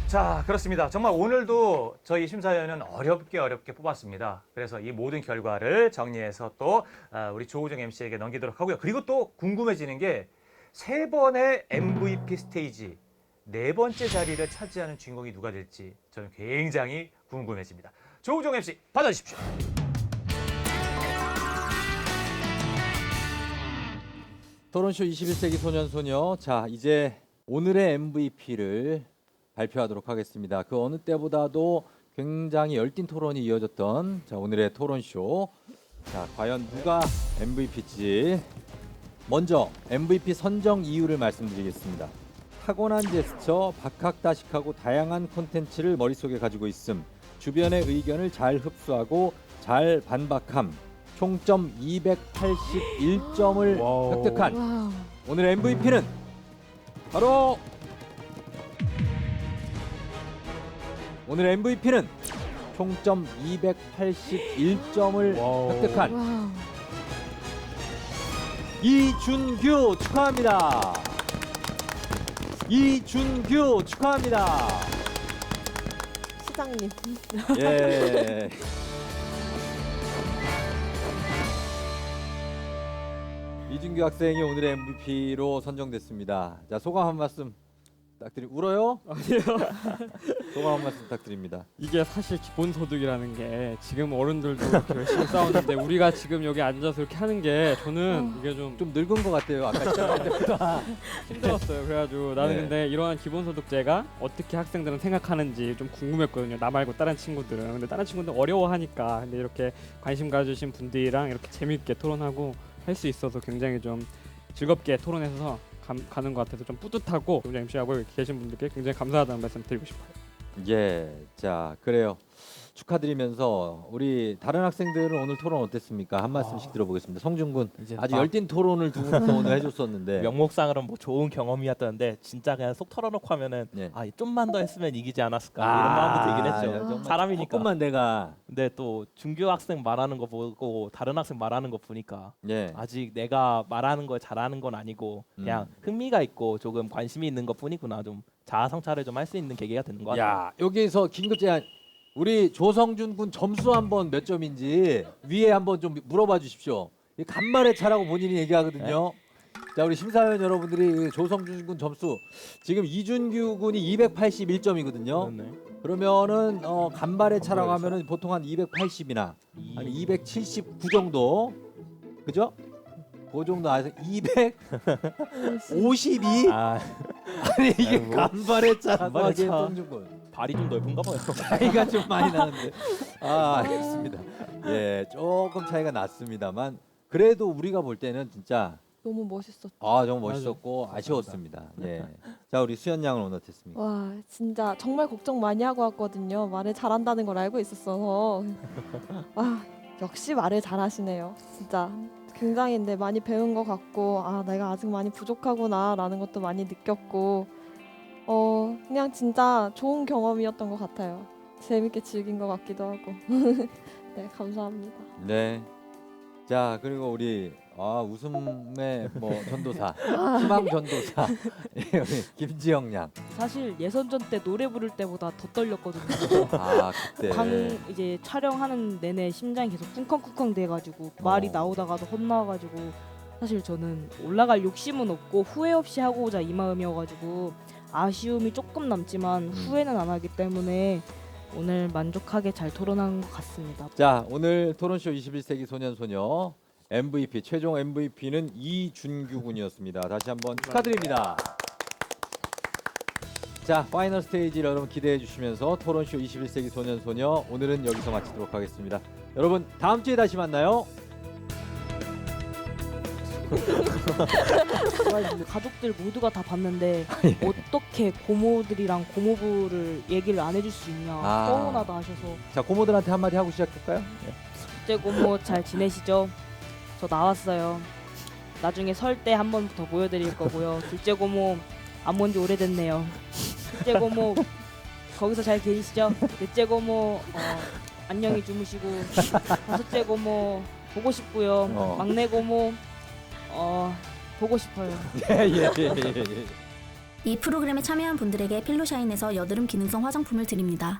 Speaker 12: 자, 그렇습니다. 정말 오늘도 저희 심사위원은 어렵게 뽑았습니다. 그래서 이 모든 결과를 정리해서 또 우리 조우정 MC에게 넘기도록 하고요. 그리고 또 궁금해지는 게 3번의 MVP 스테이지 4번째 자리를 차지하는 주인공이 누가 될지 저는 굉장히 궁금해집니다. 조우정 MC 받아주십시오.
Speaker 4: 토론쇼 21세기 소년소녀. 자, 이제 오늘의 MVP를 발표하도록 하겠습니다. 그 어느 때보다도 굉장히 열띤 토론이 이어졌던 오늘의 토론쇼. 자, 과연 누가 MVP인지 먼저 MVP 선정 이유를 말씀드리겠습니다. 타고난 제스처, 박학다식하고 다양한 콘텐츠를 머릿속에 가지고 있음, 주변의 의견을 잘 흡수하고 잘 반박함, 총점 281점을 획득한 오늘의 MVP는 바로 오늘의 MVP는 총점 281점을 획득한 이준규 축하합니다. 이준규 축하합니다.
Speaker 9: 시장님.
Speaker 4: 예. 이준규 학생이 오늘의 MVP로 선정됐습니다. 자, 소감 한 말씀 부탁드립니다. 울어요?
Speaker 5: 아니요.
Speaker 4: 소감 한 말씀 부탁드립니다.
Speaker 5: 이게 사실 기본소득이라는 게 지금 어른들도 이렇게 열심히 싸우는데 우리가 지금 여기 앉아서 이렇게 하는 게 저는 이게 좀
Speaker 4: 늙은 것 같아요. 아까 시작할 때보다.
Speaker 5: 힘들었어요. 그래가지고 나는
Speaker 4: 네.
Speaker 5: 근데 이러한 기본소득제가 어떻게 학생들은 생각하는지 좀 궁금했거든요. 나 말고 다른 친구들은. 근데 다른 친구들은 어려워하니까. 근데 이렇게 관심 가주신 분들이랑 이렇게 재미있게 토론하고 할 수 있어서 굉장히 좀 즐겁게 토론해서 가는 것 같아서 좀 뿌듯하고 굉장히 MC하고 계신 분들께 굉장히 감사하다는 말씀 드리고 싶어요.
Speaker 4: 예, 자 그래요. 축하드리면서 우리 다른 학생들은 오늘 토론 어땠습니까? 한 말씀씩 들어보겠습니다. 성준군 아주 열띤 토론을 두 분이서 오늘 해줬었는데
Speaker 10: 명목상으로는 뭐 좋은 경험이었던데 진짜 그냥 속 털어놓고 하면은 아 좀만 더 했으면 이기지 않았을까 이런 마음도 들긴 했죠. 사람이니까.
Speaker 4: 조금만 내가.
Speaker 10: 근데 또 중교 학생 말하는 거 보고 다른 학생 말하는 거 보니까
Speaker 4: 예.
Speaker 10: 아직 내가 말하는 거 잘하는 건 아니고 그냥 흥미가 있고 조금 관심이 있는 것뿐이구나. 좀 자아 성찰을 좀 할 수 있는 계기가 되는 것 같아요.
Speaker 4: 야 여기서 긴급 제안. 우리 조성준 군 점수 한번 몇 점인지 위에 한번 좀 물어봐 주십시오. 이 간만에 차라고 본인이 얘기하거든요. 자 우리 심사위원 여러분들이 조성준 군 점수 지금 이준규 군이 281점이거든요. 그러면은 간발의 차라고 하면은 보통 한 280이나 아니 279 정도, 그죠? 그 정도 아서 252? 아니 이게 간발의 차라고 하기엔 성준 군.
Speaker 10: 발이 좀 넓은가 봐요.
Speaker 4: 차이가 좀 많이 나는데. 알겠습니다. 예, 조금 차이가 났습니다만 그래도 우리가 볼 때는 진짜
Speaker 8: 너무 멋있었죠.
Speaker 4: 정말 멋있었고 아쉬웠습니다. 예. 자, 우리 수연 양은 오늘 어땠습니까?
Speaker 8: 와 진짜 정말 걱정 많이 하고 왔거든요. 말을 잘한다는 걸 알고 있었어서 와 역시 말을 잘하시네요. 진짜 굉장히 근데 많이 배운 것 같고 내가 아직 많이 부족하구나라는 것도 많이 느꼈고 그냥 진짜 좋은 경험이었던 것 같아요. 재밌게 즐긴 것 같기도 하고. 네, 감사합니다.
Speaker 4: 네. 자, 그리고 우리 웃음의 뭐 전도사, 희망 전도사 우리 김지영 양.
Speaker 3: 사실 예선전 때 노래 부를 때보다 더 떨렸거든요.
Speaker 4: 그때.
Speaker 3: 이제 촬영하는 내내 심장이 계속 쿵쾅쿵쾅 돼가지고 말이 나오다가도 혼나가지고 사실 저는 올라갈 욕심은 없고 후회 없이 하고 오자 이 마음이어가지고 아쉬움이 조금 남지만 후회는 안 하기 때문에 오늘 만족하게 잘 토론한 것 같습니다.
Speaker 4: 자, 오늘 토론쇼 21세기 소년소녀 MVP 최종 MVP는 이준규 군이었습니다. 다시 한번 축하드립니다. 자, 파이널 스테이지를 여러분 기대해 주시면서 토론쇼 21세기 소년소녀 오늘은 여기서 마치도록 하겠습니다. 여러분 다음 주에 다시 만나요.
Speaker 3: 가족들 모두가 다 봤는데 어떻게 고모들이랑 고모부를 얘기를 안 해줄 수 있냐 서운하다 하셔서.
Speaker 4: 자, 고모들한테 한마디 하고 시작할까요?
Speaker 3: 첫째 고모 잘 지내시죠? 저 나왔어요. 나중에 설 때 한 번 더 보여드릴 거고요. 둘째 고모 안 본 지 오래됐네요. 셋째 고모 거기서 잘 계시죠? 넷째 고모 안녕히 주무시고. 다섯째 고모 보고 싶고요. 막내 고모 보고 싶어요.
Speaker 14: 이 프로그램에 참여한 분들에게 필로샤인에서 여드름 기능성 화장품을 드립니다.